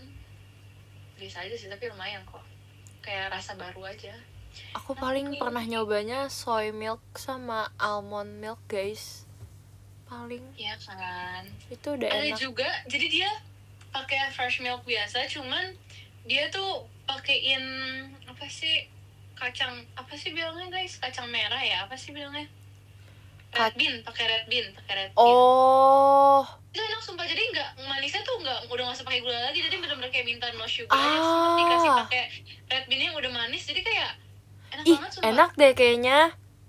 Bisa aja sih tapi lumayan kok. Kayak rasa baru aja. Aku paling pernah nyobanya soy milk sama almond milk, guys. Paling. Iya kan. Itu udah Ada enak. juga, jadi dia pakai fresh milk biasa, cuman dia tuh pakein apa sih apa sih bilangnya guys, kacang merah ya, apa sih bilangnya, pakai red bean. Oh. Itu enak sumpah, jadi nggak manisnya tuh udah nggak usah pakai gula lagi, jadi bener-bener kayak minta no sugar aja, terus dikasih pakai red bean yang udah manis, jadi kayak enak banget sumpah. Enak deh kayaknya.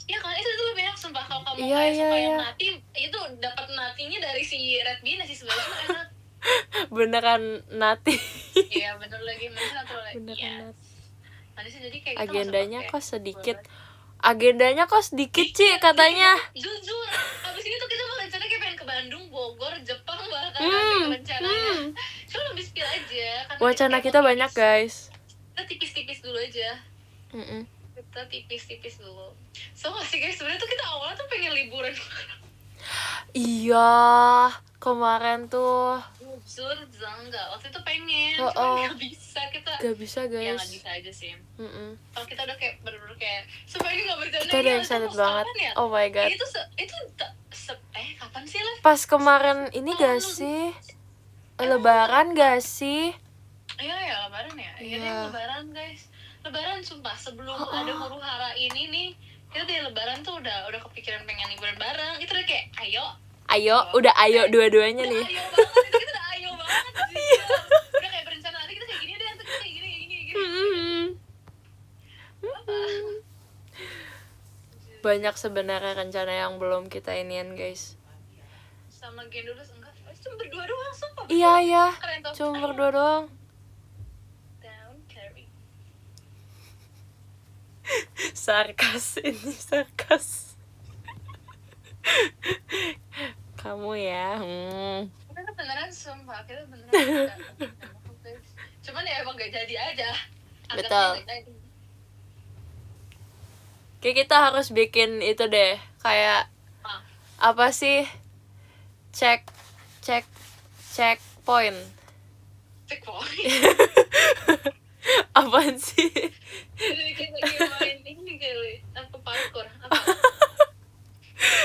Iya kan, itu lebih enak sumpah. Kalau kamu Iya, kayak suka iya. yang nati, itu dapat natinya dari si red bean sih sebenarnya tuh enak. Beneran nati. Iya bener lagi, manisnya natural. Beneran nati. Manisnya jadi kayak Agendanya kok sedikit. Agendanya kok sedikit, Ci, katanya. Jujur, abis ini tuh kita mau rencana kayak pengen ke Bandung, Bogor, Jepang bahkan nanti rencananya. Cuma lebih spill aja. Wacana kita banyak, guys. Kita tipis-tipis dulu aja. Kita tipis-tipis dulu. So gak sih guys, sebenarnya tuh kita awalnya tuh pengen liburan. Iya, kemarin tuh. Jujur, enggak. Waktu itu pengen, cuma gak bisa kita. Gak bisa, guys. Ya gak bisa aja sih. Kalau kita udah kayak bener-bener kayak, sumpah ini gak bercanda. Kita udah excited banget. Ya? Oh my god. Itu kapan sih lah? Pas kemarin ini gak sih? Lebaran gak sih? Iya ya, lebaran ya. Iya lebaran guys. Lebaran sumpah, sebelum ada huru hara ini nih, kita dari lebaran tuh udah kepikiran pengen liburan bareng. Itu udah kayak ayo, udah ayo dua-duanya nih. Ayo banget, kita udah ayo banget sih. Udah kayak berencana nanti kita kayak gini deh, nanti kita kayak gini. Banyak sebenarnya rencana yang belum kita inian, guys. Sama Gen dulu enggak? Cuma berdua doang sumpah. Iya. Cuma berdua doang. Sarkas. Kamu ya. Kita beneran sumpah, kita beneran. Cuman ya emang gak jadi aja. Betul. Kayak kita harus bikin itu deh, kayak apa sih? Checkpoint. Apaan sih? Kita main ini kali, apa parkour?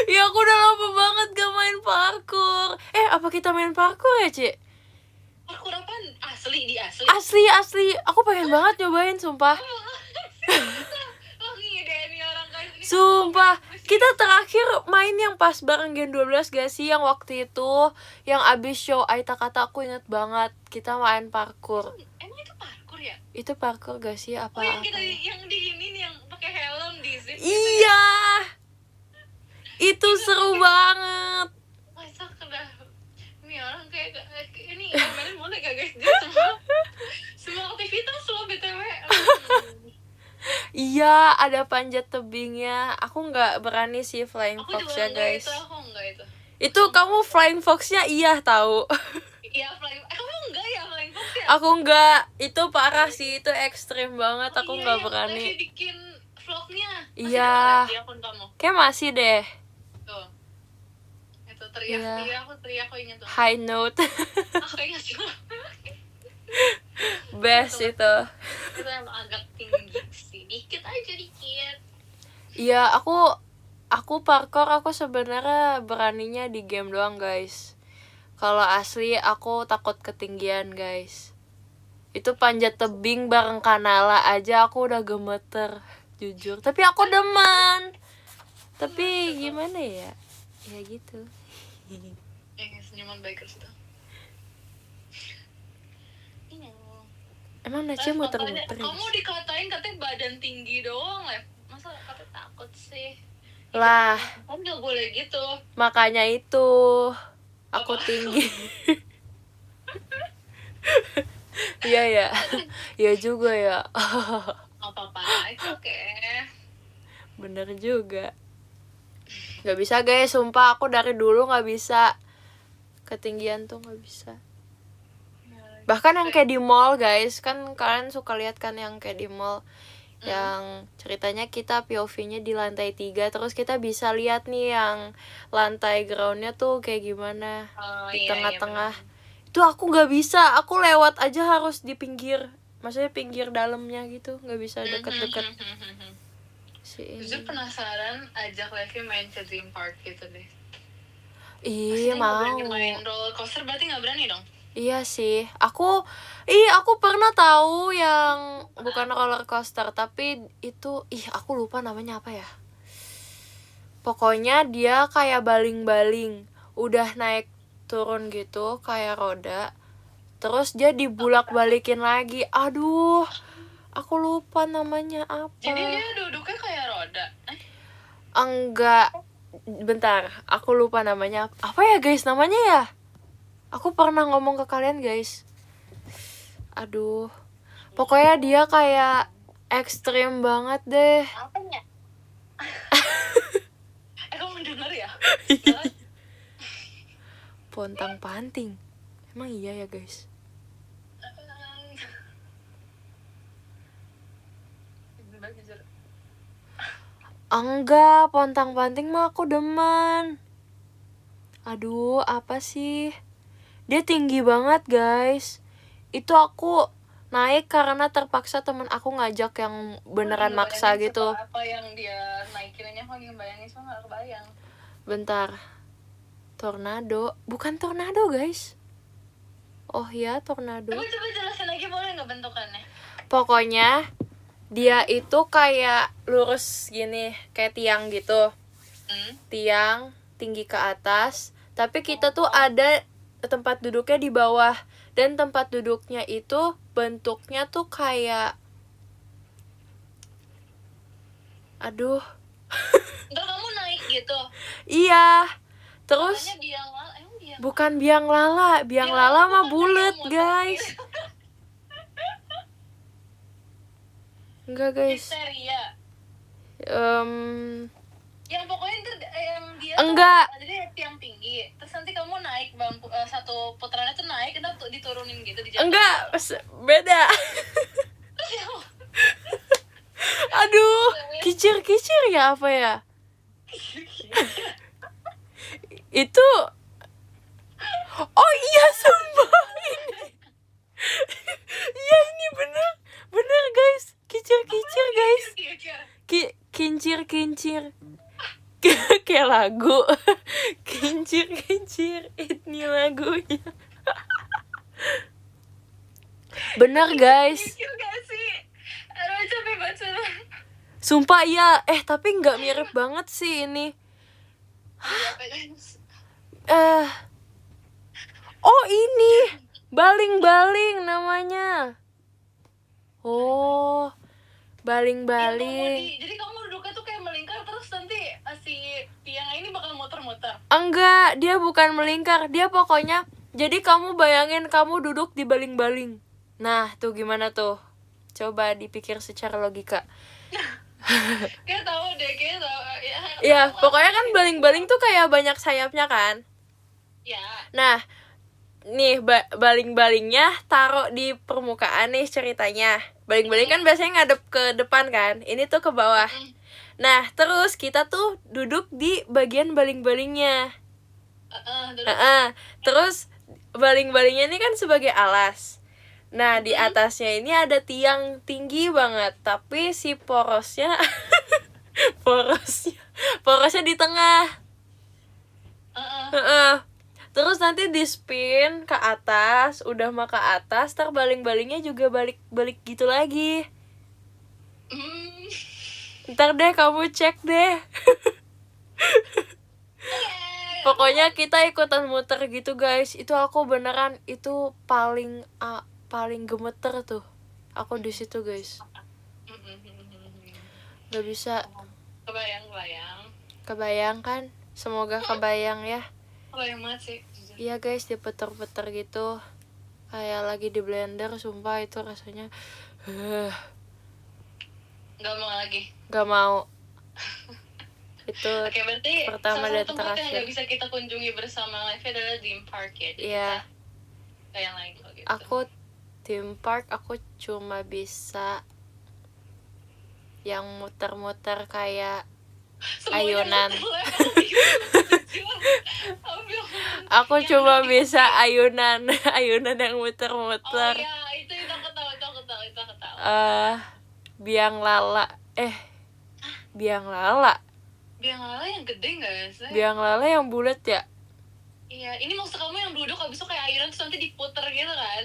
Ya aku udah lama banget gak main parkour. Apa kita main parkour ya, Ci? Parkour apaan? Asli. Asli. Aku pengen banget nyobain, sumpah. Sumpah, kita terakhir main yang pas bareng Gen 12 gak sih? Yang waktu itu, yang abis show Aita Kata, aku inget banget. Kita main parkour. Emang itu parkour ya? Itu parkour gak sih? Yang di ini yang pakai helm di zip. Iya. Itu seru banget. Masa ini orang kayak ini gimana boleh gak guys? Semua aktivitas lo BTW. Iya, ada panjat tebingnya. Aku nggak berani sih flying fox ya, guys. Aku enggak itu. Itu kamu flying foxnya iya tahu. Iya flying. Kamu enggak ya flying fox ya? Aku nggak. Itu parah sih, itu ekstrim banget. Aku nggak berani. Masih bikin vlognya. Iya. Di akun kamu. Kayak masih deh. Tuh. Itu teriak. Iya, aku teriak, aku ingat tuh. High note. Aku ingat juga. Best itu. Itu emang agak tinggi sih, dikit. Iya, aku parkour aku sebenarnya beraninya di game doang, guys. Kalau asli aku takut ketinggian, guys. Itu panjat tebing bareng Kanala aja aku udah gemeter, jujur. Tapi aku demen. Tapi gimana ya? Ya gitu. Senyuman bikers itu. Emang Nacia muter-muter. Kamu dikatain katanya badan tinggi doang, Lev. Masa kata takut sih? Lah, kan gak boleh gitu. Makanya itu aku tinggi. Iya ya. Iya juga ya. Nggak apa-apa, itu oke. Bener juga. Gak bisa guys, sumpah aku dari dulu gak bisa. Ketinggian tuh gak bisa. Bahkan yang kayak di mall guys, kan kalian suka lihat kan yang kayak di mall, yang ceritanya kita POV-nya di lantai 3, terus kita bisa lihat nih yang lantai ground-nya tuh kayak gimana di tengah-tengah. Itu aku gak bisa, aku lewat aja harus di pinggir, maksudnya pinggir dalamnya gitu, gak bisa deket-deket si Justru ini. penasaran ajak Levi main ke Dream Park gitu deh. Iya Maksudnya nggak mau. berani main roller coaster berarti nggak berani dong? Iya sih, aku pernah tahu yang bukan roller coaster, tapi itu, aku lupa namanya apa ya. Pokoknya dia kayak baling-baling, udah naik turun gitu, kayak roda, terus dia dibulak-balikin lagi. Aduh, aku lupa namanya apa. Jadi dia duduknya kayak roda. Enggak, bentar, aku lupa namanya. Apa ya guys namanya ya? Aku pernah ngomong ke kalian guys. Aduh, pokoknya dia kayak ekstrim banget deh. Apanya? Kamu denger ya? Pontang panting. Emang iya ya guys? Enggak, pontang panting mah aku demen. Aduh, apa sih? Dia tinggi banget guys. Itu aku naik karena terpaksa temen aku ngajak yang beneran maksa gitu. Apa yang dia naikinnya aku lagi bayangin, soalnya gak kebayang. Bentar. Tornado. Bukan tornado guys. Oh ya, tornado. Coba jelasin lagi boleh nggak bentukannya? Pokoknya dia itu kayak lurus gini, kayak tiang gitu. Tiang tinggi ke atas, tapi kita tuh ada tempat duduknya di bawah, dan tempat duduknya itu bentuknya tuh kayak, aduh. Enggak, kamu naik gitu. Iya. Terus Namanya biang lala, bukan biang lala, biang lala mah bulet guys. Enggak guys. Histeria. Yang pokoknya yang dia enggak. Tuh, jadi tiang tinggi. Terus nanti kamu naik bangku, satu putarannya tuh naik, kita tuh diturunin gitu di jalan. Enggak, beda. Aduh, kicir-kicir ya apa ya? Itu. Oh iya, sumpah ini. Iya ini bener guys, kicir-kicir guys. Kincir-kincir. Kayak lagu. Kincir-kincir, ini lagunya. Bener guys. Aduh, capek banget. Sumpah iya, tapi nggak mirip banget sih ini. Oh ini, baling-baling namanya. Oh, baling-baling. Jadi kamu duduknya tuh kayak melingkar, terus nanti si tiang ini bakal muter-muter. Enggak, dia bukan melingkar, dia pokoknya, jadi kamu bayangin kamu duduk di baling-baling. Nah, tuh gimana tuh? Coba dipikir secara logika. Kayak tahu deh, kayak tahu. Ya, pokoknya kan baling-baling tuh kayak banyak sayapnya kan? Ya. Nah, nih baling-balingnya taruh di permukaan nih ceritanya. Baling-baling kan biasanya ngadep ke depan kan? Ini tuh ke bawah. Nah, terus kita tuh duduk di bagian baling-balingnya. Terus baling-balingnya ini kan sebagai alas. Nah, di atasnya ini ada tiang tinggi banget, tapi si porosnya porosnya di tengah. Terus nanti di spin ke atas, udah mah ke atas, terbaling-balingnya juga balik gitu lagi. Ntar deh kamu cek deh. Pokoknya kita ikutan muter gitu guys. Itu aku beneran itu paling gemeter tuh. Aku di situ guys. Gak bisa. Kebayang kan? Semoga kebayang ya. Kebayang banget sih. Iya guys, diputer-puter gitu. kayak lagi di blender, sumpah itu rasanya Nggak mau lagi. gak mau. Itu Oke, berarti pertama salah dan satu tempat yang terakhir. nggak bisa kita kunjungi bersama live adalah theme park ya. Jadi Iya. kita kayak yang lain kalau gitu. Aku theme park aku cuma bisa yang muter-muter kayak Semuanya ayunan. muter, aku bingung, jujur. Aku bingung. Aku Yang cuma udah bisa ayunan, ayunan yang Oh muter-muter. iya, itu aku tahu. Biang lala. Biang lala. Biang lala yang gede nggak sih? Biang lala yang bulat ya? Iya, ini maksud kamu yang duduk abis itu kayak ayunan terus nanti diputer gitu kan?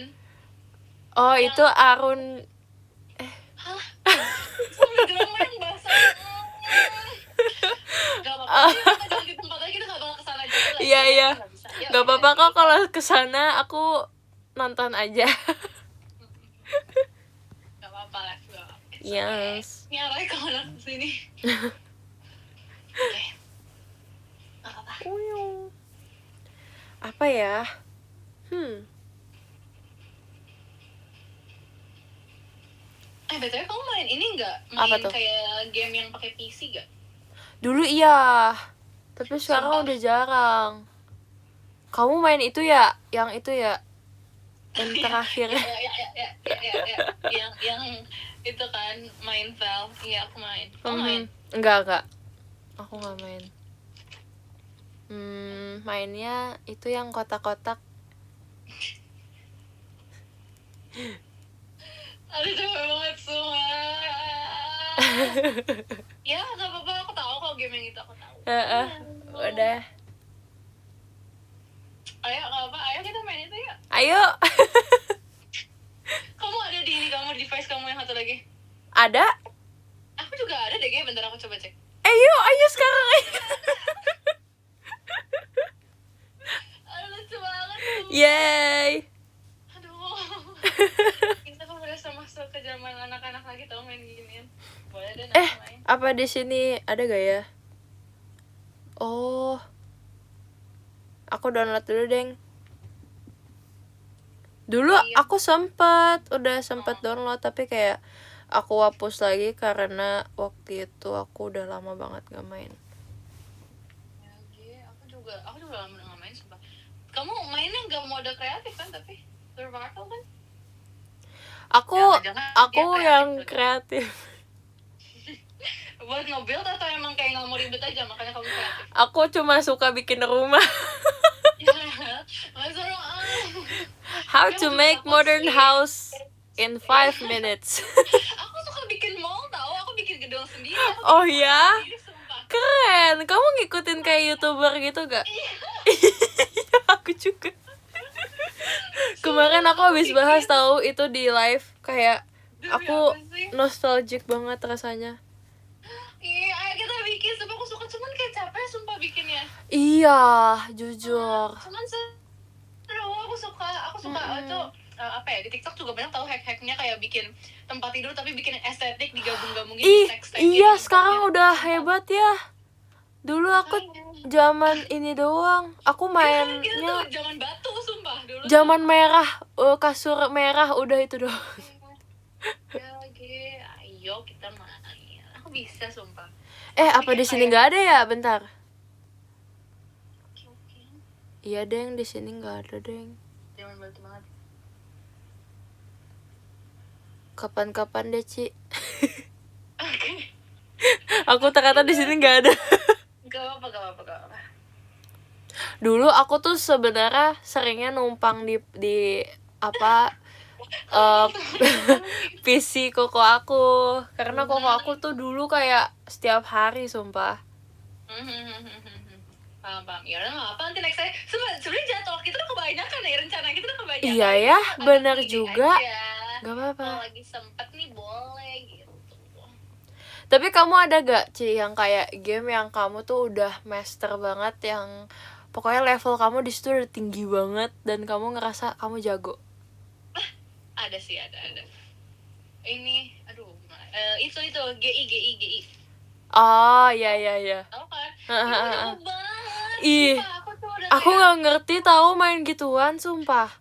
Oh, Yang- itu Arun. Sampai drama yang basah. Gak apa-apa, kita jangan di tempat lagi, kita gak bakal kesana juga lah. Iya, iya. Nggak bisa. Yuk, Gak apa-apa yuk, kok kalau kesana aku nonton aja. Gak apa-apa lah. Gak apa-apa. It's Yes. okay. Ini arahnya kemana kesini? Oke. Gak apa-apa. Apa ya? BTW kamu main ini nggak? Apa Main tuh? kayak game yang pakai PC gak? Dulu iya. Tapi sekarang Sumpah. udah jarang. Kamu main itu ya? Yang itu ya? Yang terakhir. Ya. Yang itu kan main Val. Iya, aku main. Kamu main? Enggak. Aku gak main. Mainnya itu yang kotak-kotak. Aduh, capek banget semua. Ya, gak apa-apa. Aku tahu kok game yang itu. Aku tahu. Udah. Ayo, gak apa. Ayo kita main itu ya. Ayo. Kamu ada di ini kamu, di device kamu yang satu lagi. Ada? Aku juga ada deh, kayaknya. Bentar aku coba cek. Ayo sekarang. Aduh, lucu banget. Yay. Aduh. Kita kok udah masuk ke zaman anak-anak lagi tau main ginian. Boleh deh nanti main. Apa di sini ada gak ya? Oh. Aku download dulu, Deng. Dulu Iya. aku udah sempet download tapi kayak aku hapus lagi karena waktu itu aku udah lama banget gak main. Ya, aku juga lama nggak main sumpah. Kamu mainnya nggak mode kreatif kan, tapi survival kan? Aku Jangan-jangan dia yang kreatif. kreatif. Buat nge-build atau emang kayak nggak mau ribet aja makanya kamu kreatif? Aku cuma suka bikin rumah. Masa dong, How Kamu to juga make takut modern sih. house in 5 minutes. Aku suka bikin mall tau, aku bikin gedung sendiri. Oh ya? Sendiri, sumpah. Keren. Kamu ngikutin kayak YouTuber gitu gak? Iya, aku juga. Kemarin aku habis bahas tahu itu di live, kayak Demi aku apa sih? nostalgic banget rasanya. Iya, ayo kita bikin. Sumpah aku suka, cuman kayak capek sumpah bikinnya. Iya, jujur. Cuman seru, aku suka itu apa ya, di TikTok juga banyak tahu hack-hacknya kayak bikin tempat tidur tapi bikin estetik digabung-gabungin Ih, teks-teksnya iya gitu. sekarang Ya, udah sumpah. hebat ya. Dulu aku Makanya. zaman ini doang. Aku Kita tuh mainnya zaman batu sumpah dulu. zaman merah, kasur merah udah itu doang. Ya lagi, ayo kita main. Aku bisa sumpah. Apa di sini nggak ada ya? Bentar. Oke. Iya, Deng, di sini nggak ada, Deng. Zaman batu banget. Kapan-kapan deh, Ci. Oke. Aku ternyata di sini nggak ada. Gak apa-apa. Dulu aku tuh sebenarnya seringnya numpang di apa PC koko aku, karena koko aku tuh dulu kayak setiap hari, sumpah. Paham. Ya udah nggak apa, nanti next time. Sebenarnya jadwal kita tuh kebanyakan ya, rencana kita tuh kebanyakan. Iya ya, Ada bener ide juga. aja. Gak apa-apa. Kalau lagi sempet nih boleh gitu. Tapi kamu ada gak, Ci, yang kayak game yang kamu tuh udah master banget, yang pokoknya level kamu di situ udah tinggi banget dan kamu ngerasa kamu jago? Ada sih, ada. Ini, aduh, itu GI. Oh, iya. Tahu kan? Itu jago banget. Ih, Sumpah, aku tuh udah aku kayak nggak ngerti tahu main gituan, sumpah.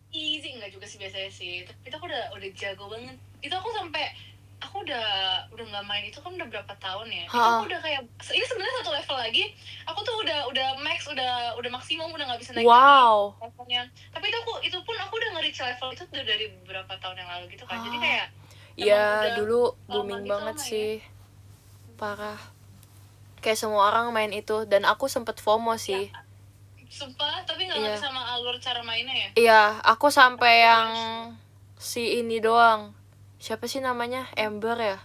easy, enggak biasanya sih, tapi itu aku udah jago banget. Itu aku sampai aku udah nggak main itu kan udah berapa tahun ya. Itu Ha. aku udah kayak ini sebenarnya satu level lagi. Aku tuh udah max, udah maksimum, udah nggak bisa naik Wow. lagi levelnya. Tapi itu pun aku udah nge-reach level itu udah dari beberapa tahun yang lalu gitu kan. Jadi Ah. kayak emang Ya udah dulu lama booming gitu banget mainnya. sih, parah. Kayak semua orang main itu dan aku sempet FOMO sih. Sumpah, tapi nggak Iya. ngerti sama alur cara mainnya ya. Iya, aku sampai Aku yang harus- si ini doang. Siapa sih namanya? Ember ya?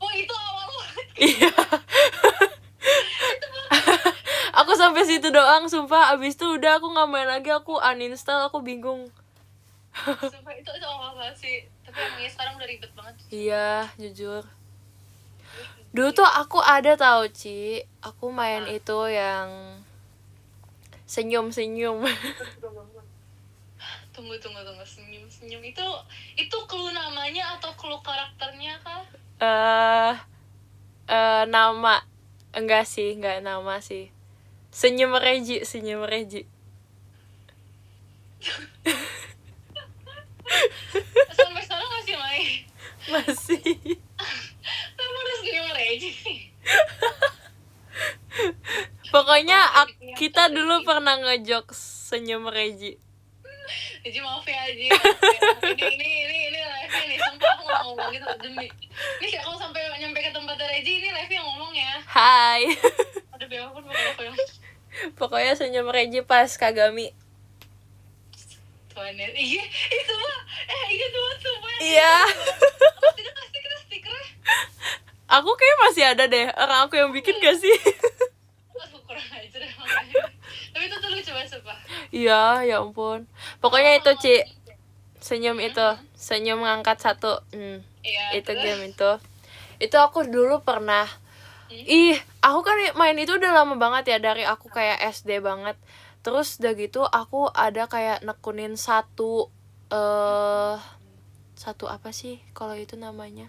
Oh itu awal banget. Iya. Aku sampai situ doang, sumpah. Abis itu udah aku nggak main lagi, aku uninstall, aku bingung. Sumpah itu awal banget sih. Tapi emangnya sekarang udah ribet banget. Iya, jujur. Dulu tuh aku ada tau, Ci. Aku main itu yang senyum-senyum. Tunggu senyum itu clue namanya atau clue karakternya kah? Nama. Enggak sih, enggak nama sih. Senyum Regi. Sampai sekarang masih main. Masih. Tapi udah senyum Reggie. Pokoknya kita dulu pernah ngejokes senyum Regi. Jadi maaf ya Ji. Ini live nih, sumpah aku nggak ngomong gitu demi. Ini sih aku sampai nyampe ke tempat Reggie, ini live yang ngomong ya. Hai. Ada bel pun bakal yang Pokoknya senyum Regi pas Kagami. Tuhan ya. Iya, itu mah. Ingat banget sumpah. Iya. Tidak kasih kita stikernya. Aku kayak masih ada deh. Orang aku yang bikin gak sih? Aku kurang aja deh makanya. Tapi itu tuh lucu banget sumpah. Iya, ya ampun. Pokoknya itu, Ci. Senyum itu. Senyum ngangkat satu. Iya. Itu game itu. Itu aku dulu pernah. Ih, aku kan main itu udah lama banget ya. Dari aku kayak SD banget. Terus udah gitu aku ada kayak nekunin satu satu apa sih kalau itu namanya?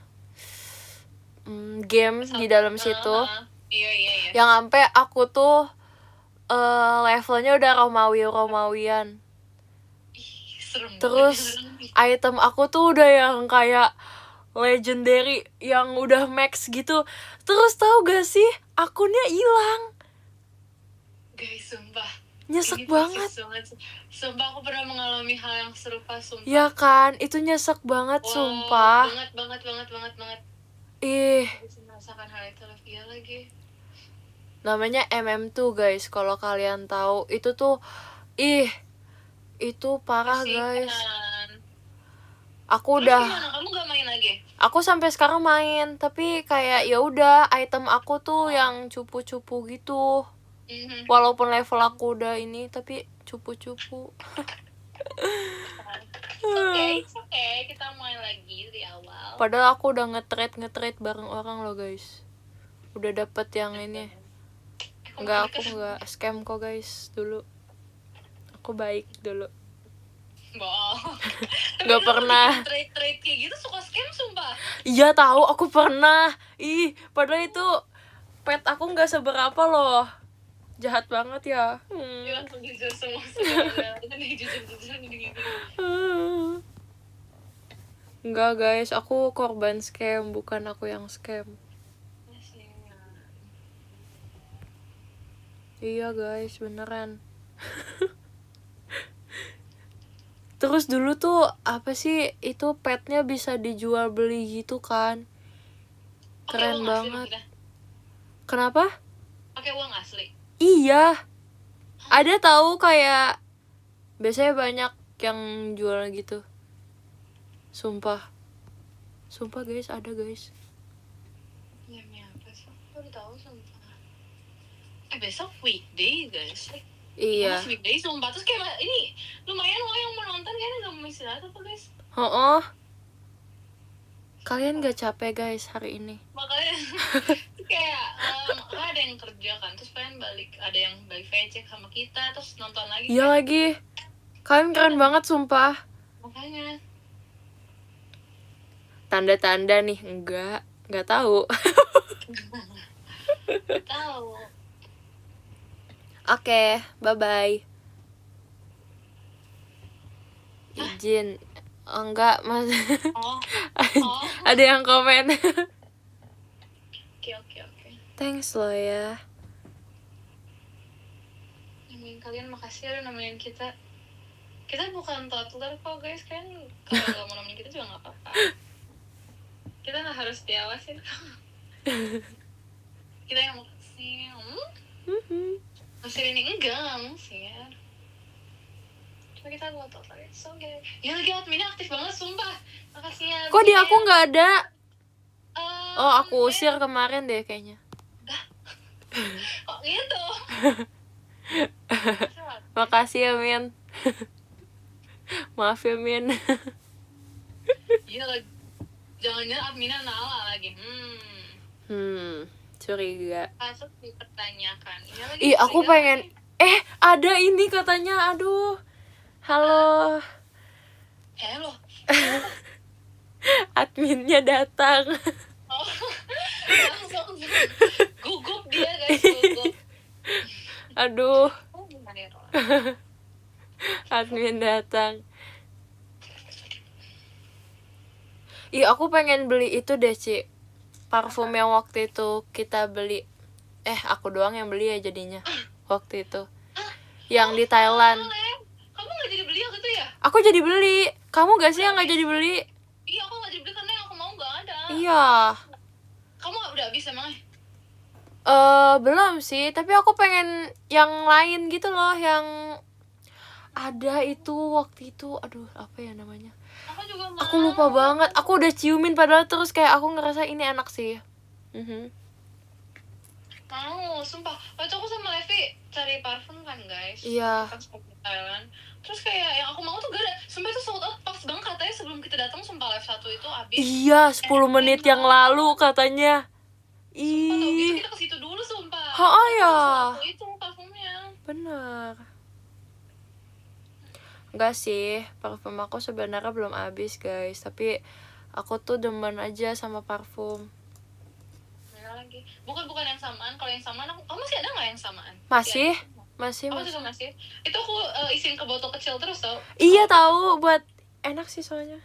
Game di dalam situ. Iya. Yang sampai aku tuh levelnya udah Romawian. Serem Terus banget. item aku tuh udah yang kayak legendary yang udah max gitu. Terus tahu gak sih akunnya hilang. Guys, sumpah. Nyesek Ini banget. Sumpah aku pernah mengalami hal yang serupa, sumpah. Ya kan, itu nyesek banget. Wow, sumpah. Banget. Ih, Bisa merasakan hal itu lagi. namanya MM2 guys. Kalau kalian tahu itu tuh itu parah guys. Aku Terus udah gimana? Kamu gak main lagi? Aku sampai sekarang main, tapi kayak ya udah item aku tuh yang cupu-cupu gitu. Walaupun level aku udah ini, tapi cupu-cupu. Oke, kita main lagi dari awal. Padahal aku udah nge-trade bareng orang loh guys. Udah dapet yang ini. Enggak, aku enggak scam kok guys dulu. Aku baik dulu. Bohong. Gak pernah. Trade kayak gitu suka scam sumpah. Iya tahu, aku pernah. Padahal itu pet aku nggak seberapa loh. Jahat banget ya. Dia langsung jujur semua. Jujur gitu. Enggak guys, aku korban scam, bukan aku yang scam. Iya guys, beneran. Terus dulu tuh apa sih itu petnya bisa dijual beli gitu kan? Keren banget. Kenapa? Pakai uang asli. Iya. Ada tahu kayak biasanya banyak yang jual gitu. Sumpah guys, ada guys. Ya apa sih? Baru tahu sumpah. Besok weekday guys. Iya. Weekday sumpah. Terus kayak ini lumayan loh yang menonton, kayaknya gak mau istirahat apa guys? Kalian gak capek guys hari ini? Makanya kayak ada yang kerja kan, terus kalian ada yang balik VC sama kita, terus nonton lagi. Iya lagi. Kalian keren banget sumpah. Makanya. Tanda-tanda nih, enggak tahu. Tahu. Oke, bye-bye. Izin Enggak, Mas. Oh, oh. Ada yang komen. Oke. Thanks lo ya. Nemenin kalian, makasih ya udah nemenin kita. Kita bukan toddler kok guys, kan kalau nggak mau nemenin kita juga nggak apa-apa. Kita nggak harus diawasin kok. Kita yang makasih. Masih ini enggak sih ya. Cuma kita buat toddler itu so good. Ya lagi adminnya aktif banget sumpah. Makasih ya. Kok di aku nggak ada? Oh, aku ya. usir kemarin deh kayaknya. Kok gitu? Makasih ya, Min. Maaf ya, Min. Iya lagi. Jangan-jangan adminnya Nala lagi. Curiga. Patut dipertanyakan. Ya, lagi Ih, aku curiga pengen lagi. ada ini katanya. Aduh. Halo. Hello. Adminnya datang. Oh, langsung gugup dia guys, gugup. Aduh, Oh, gimana ya, Rola? admin datang. Ih, aku pengen beli itu deh, Ci. Parfum yang waktu itu kita beli. Aku doang yang beli ya jadinya. Waktu itu. Yang di Thailand. Kamu gak jadi beli aku tuh ya? Aku jadi beli. Kamu gak sih yang gak jadi beli? Iya, aku gak jadi beli karena yang aku mau gak ada. Iya. Kamu udah habis emangnya? Belum sih, tapi aku pengen yang lain gitu loh, yang ada itu waktu itu. Aduh, apa ya namanya? Aku juga mau. Aku lupa banget. Aku udah ciumin padahal terus kayak aku ngerasa ini enak sih. Mau, sumpah. Waktu aku sama Levi cari parfum kan guys. Iya. Pas ke Thailand. Terus kayak yang aku mau tuh gak ada. Sumpah itu sold out pas banget katanya sebelum kita datang. Sumpah live 1 itu habis. Iya, 10 menit yang lalu katanya. Sumpah tau gitu Ih. kita ke situ dulu sumpah. Ya. Itu parfumnya. Bener. Enggak sih, parfum aku sebenarnya belum habis, guys. Tapi aku tuh demen aja sama parfum. Lagi. Bukan yang samaan. Kalau yang samaan aku masih ada nggak yang samaan? Masih. Aku juga masih. Itu aku isiin ke botol kecil terus tau. Iya tahu, buat enak sih soalnya.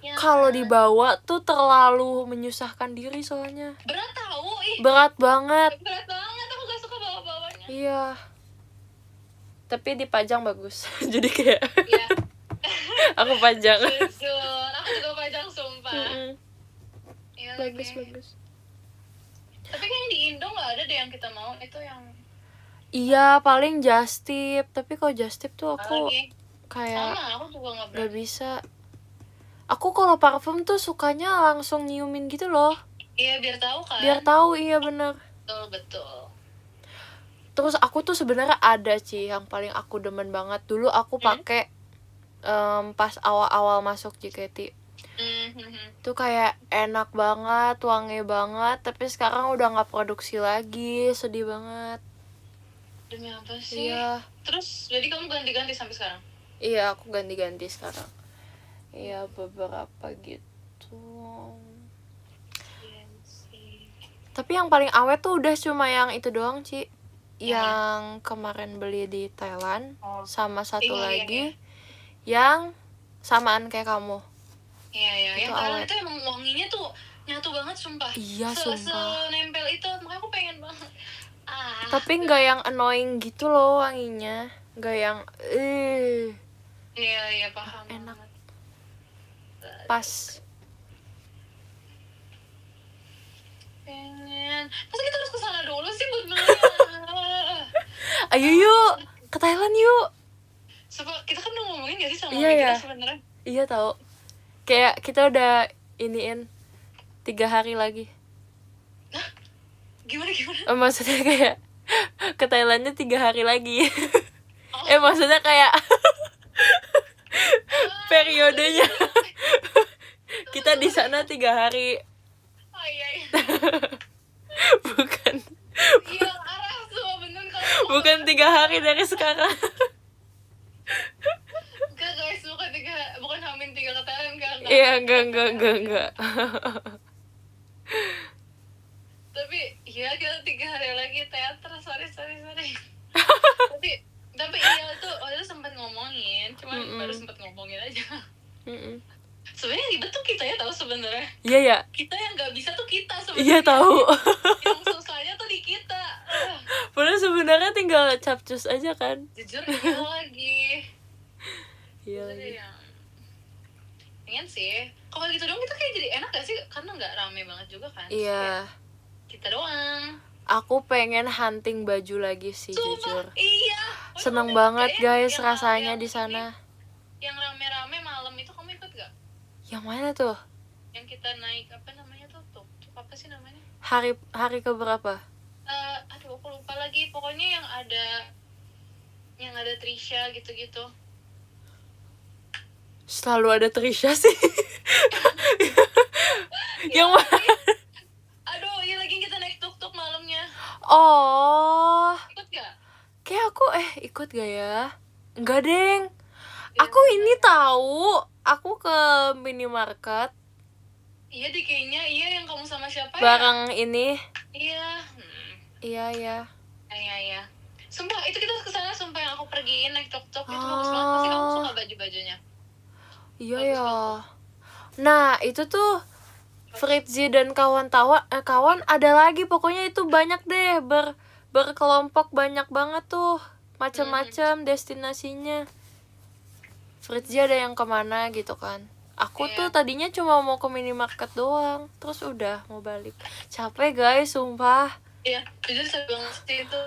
Ya. Kalau dibawa tuh terlalu menyusahkan diri soalnya. Berat tahu, Berat banget. Berat banget, aku gak suka bawa-bawanya. Iya. Tapi dipajang bagus. Jadi kayak Iya. aku pajang. Jujur, aku juga pajang sumpah. Iya, Bagus. Tapi kayaknya di Indo nggak ada deh yang kita mau. Itu yang Iya, paling Just Tip. Tapi kalau Just Tip tuh aku lagi. kayak Sama, aku juga nggak gak berani. bisa. Aku kalau parfum tuh sukanya langsung nyiumin gitu loh. Iya, biar tahu kan. Biar tahu, iya bener. Betul. Terus aku tuh sebenarnya ada sih yang paling aku demen banget. Dulu aku pakai pas awal-awal masuk JKT. Tuh kayak enak banget, wangi banget. Tapi sekarang udah nggak produksi lagi, sedih banget. Demi apa sih? Iya. Terus jadi kamu ganti-ganti sampai sekarang? Iya, aku ganti-ganti sekarang. Iya, beberapa gitu. Iya sih. Tapi yang paling awet tuh udah cuma yang itu doang, Ci. Yang kemarin beli di Thailand. Sama satu lagi yang samaan kayak kamu. Iya. Yang Thailand itu emang wanginya tuh nyatu banget sumpah. Iya, sumpah. Nempel itu, makanya aku pengen banget. Tapi nggak yang annoying gitu loh wanginya. Nggak yang Iya, paham. Enak. Pas. Pengen. Masa kita harus kesana dulu sih buat beli? Ayo yuk, ke Thailand yuk. Kita kan udah ngomongin gak sih sama Iya, kita sebenarnya? Iya tahu. Kayak kita udah iniin 3 hari lagi. Hah? Gimana? Maksudnya kayak ke Thailandnya 3 hari lagi. Maksudnya kayak periodenya. Kita di sana 3 hari. Oh iya. Bukan. Iya, arah semua bener kalau. Bukan 3 hari dari sekarang. Enggak guys, bukan hamin 3 ke Thailand enggak. Iya, enggak. Tapi iya kita 3 hari lagi teater, sorry. tapi iya itu waktu itu sempat ngomongin, cuman baru sempat ngomongin aja. Sebenarnya ribet tuh kita ya, tahu sebenarnya. Iya ya. Kita yang nggak bisa tuh kita Iya sebenarnya. tahu. Yang susahnya tuh di kita. Padahal sebenarnya tinggal capcus aja kan. Jujur iya lagi. Iya Jujur lagi. ya. Pengen sih. Kalau gitu dong kita kayak jadi enak gak sih? Karena nggak rame banget juga kan. Terus Iya. kayak kita doang. Aku pengen hunting baju lagi sih, Sumpah, jujur. iya. Seneng Kamu banget kayaknya guys rasanya di ini, sana. Yang rame-rame malam itu kamu ikut gak? Yang mana tuh? Yang kita naik apa namanya tuh? Tuk apa sih namanya? Hari keberapa? Aduh aku lupa lagi. Pokoknya yang ada Trisha gitu-gitu. Selalu ada Trisha sih. Yang mana? Aduh, iya lagi kita naik tuk-tuk malamnya. Oh, Ikut gak? kayak aku ikut gak ya? Enggak deng. Ya, Aku ini tahu. Aku ke minimarket iya deh kayaknya. Iya yang kamu sama siapa ya? bareng ini. Iya. Iya ya. Iya. Sumpah, itu kita kesana sumpah yang aku pergiin naik tuk-tuk. Itu bagus banget. Pasti kamu suka baju-bajunya. Iya Bagus ya. banget. Nah, itu tuh Fritzi dan kawan ada lagi, pokoknya itu banyak deh, berkelompok banyak banget tuh, macam-macam destinasinya. Fritzi ada yang kemana gitu kan. Aku Iya. tuh tadinya cuma mau ke minimarket doang, terus udah mau balik. Capek guys, sumpah. Iya, jujur saya banget sih itu.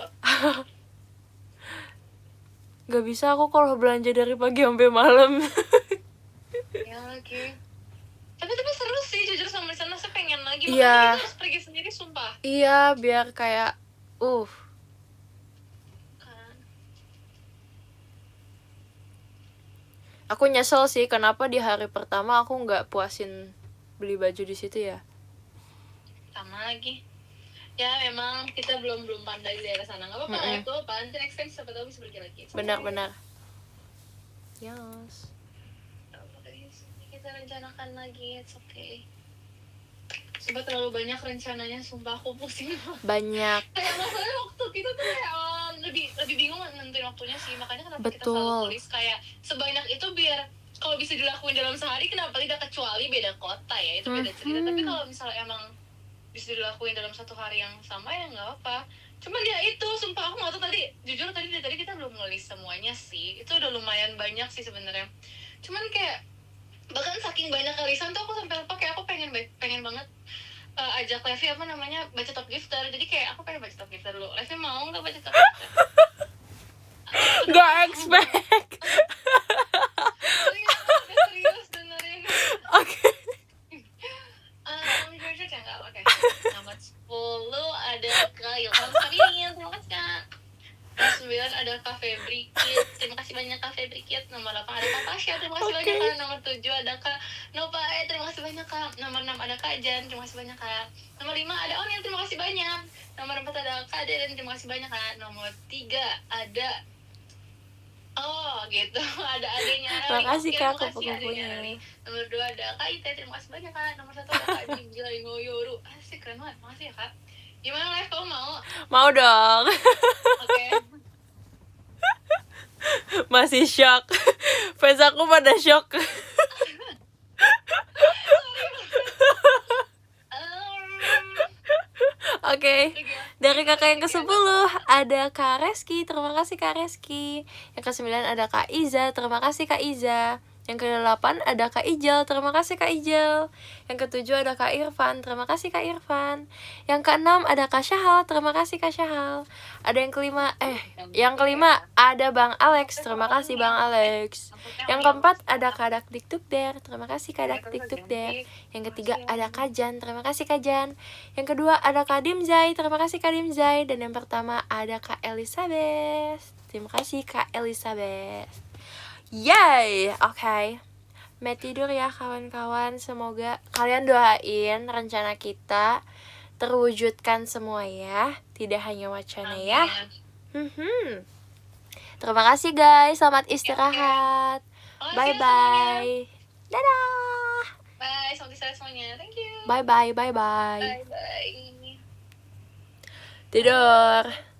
Gak bisa aku kalau belanja dari pagi sampai malam. Ya lagi. Tapi seru sih jujur sama di sana, saya pengen lagi. Iya. Makanya kita harus pergi sendiri sumpah. Iya, biar kayak Kan. Aku nyesel sih kenapa di hari pertama aku nggak puasin beli baju di situ ya. Sama lagi. Ya memang kita belum pandai di daerah sana. Nggak apa-apa lah itu apa. Nanti next time siapa tahu bisa pergi lagi. Benar-benar. Yes. Kita rencanakan lagi, it's okay. Sumpah terlalu banyak rencananya, sumpah aku pusing. Banyak. Kayak masalahnya waktu kita tuh kayak lebih bingung nentuin waktunya sih. Makanya kenapa kita Betul. selalu tulis kayak sebanyak itu biar kalau bisa dilakuin dalam sehari, kenapa tidak, kecuali beda kota ya, itu beda cerita. Tapi kalau misalnya emang bisa dilakuin dalam satu hari yang sama ya nggak apa. Cuman ya itu, sumpah aku nggak tahu tadi, jujur tadi kita belum ngelis semuanya sih. Itu udah lumayan banyak sih sebenarnya. Cuman kayak bahkan saking banyak alisan tuh aku sampai lupa kayak aku pengen banget ajak Levi apa namanya baca top gifter. Jadi kayak aku pengen baca top gifter dulu. Levi mau nggak baca top gifter? Gak expect. Serius dengerin. Oke. Jujur ya nggak oke. Nomor 10 ada Kak Ilham Sabirin, terima kasih Kak. Nomor 9 ada Kak Febri Kit, terima kasih banyak Kak Febri Kit. Nomor 8 ada Kak Tasya, terima kasih banyak Kak. Nomor 7 ada Kak Nova, terima kasih banyak Kak. Nomor 6 ada Kak Jan, terima kasih banyak Kak. Nomor 5 ada Onil, terima kasih banyak. Nomor 4 ada Kak Deren, terima kasih banyak Kak. Nomor 3 ada gitu, ada adanya Rari. Makasih Oke, Kak makasih kupu-kupunya. adanya Rari. Nomor 2 ada Kak Ite, terima kasih banyak Kak. Nomor 1 ada Kak Jinjil Ngoyoru. Asik, keren banget, makasih ya Kak. Gimana Lev, kamu mau? Mau dong. Oke. Masih shock. Fans aku pada shock. Oke. Dari kakak yang ke-10 ada Kak Reski, terima kasih Kak Reski. Yang ke-9 ada Kak Iza, terima kasih Kak Iza. Yang ke-8 ada Kak Ijel, terima kasih Kak Ijel. Yang ke-7 ada Kak Irfan, terima kasih Kak Irfan. Yang ke-6 ada Kak Syahal, terima kasih Kak Syahal. Ada yang yang kelima ada Bang Alex, terima kasih Bang Alex. Yang keempat ada Kak Dak Dikdukder, terima kasih Kak Dak Dikdukder. Yang ketiga ada Kak Jan, terima kasih Kak Jan. Yang kedua ada Kak Dimzai, terima kasih Kak Dimzai. Dan yang pertama ada Kak Elizabeth, terima kasih Kak Elizabeth. Yay, oke. Mau tidur ya kawan-kawan. Semoga kalian doain rencana kita terwujudkan semua ya, tidak hanya wacana ya. Terima kasih guys, selamat istirahat. Bye bye. Dadah. Bye, selamat istirahat semuanya. Thank you. Bye bye, bye bye. Bye bye. Tidur.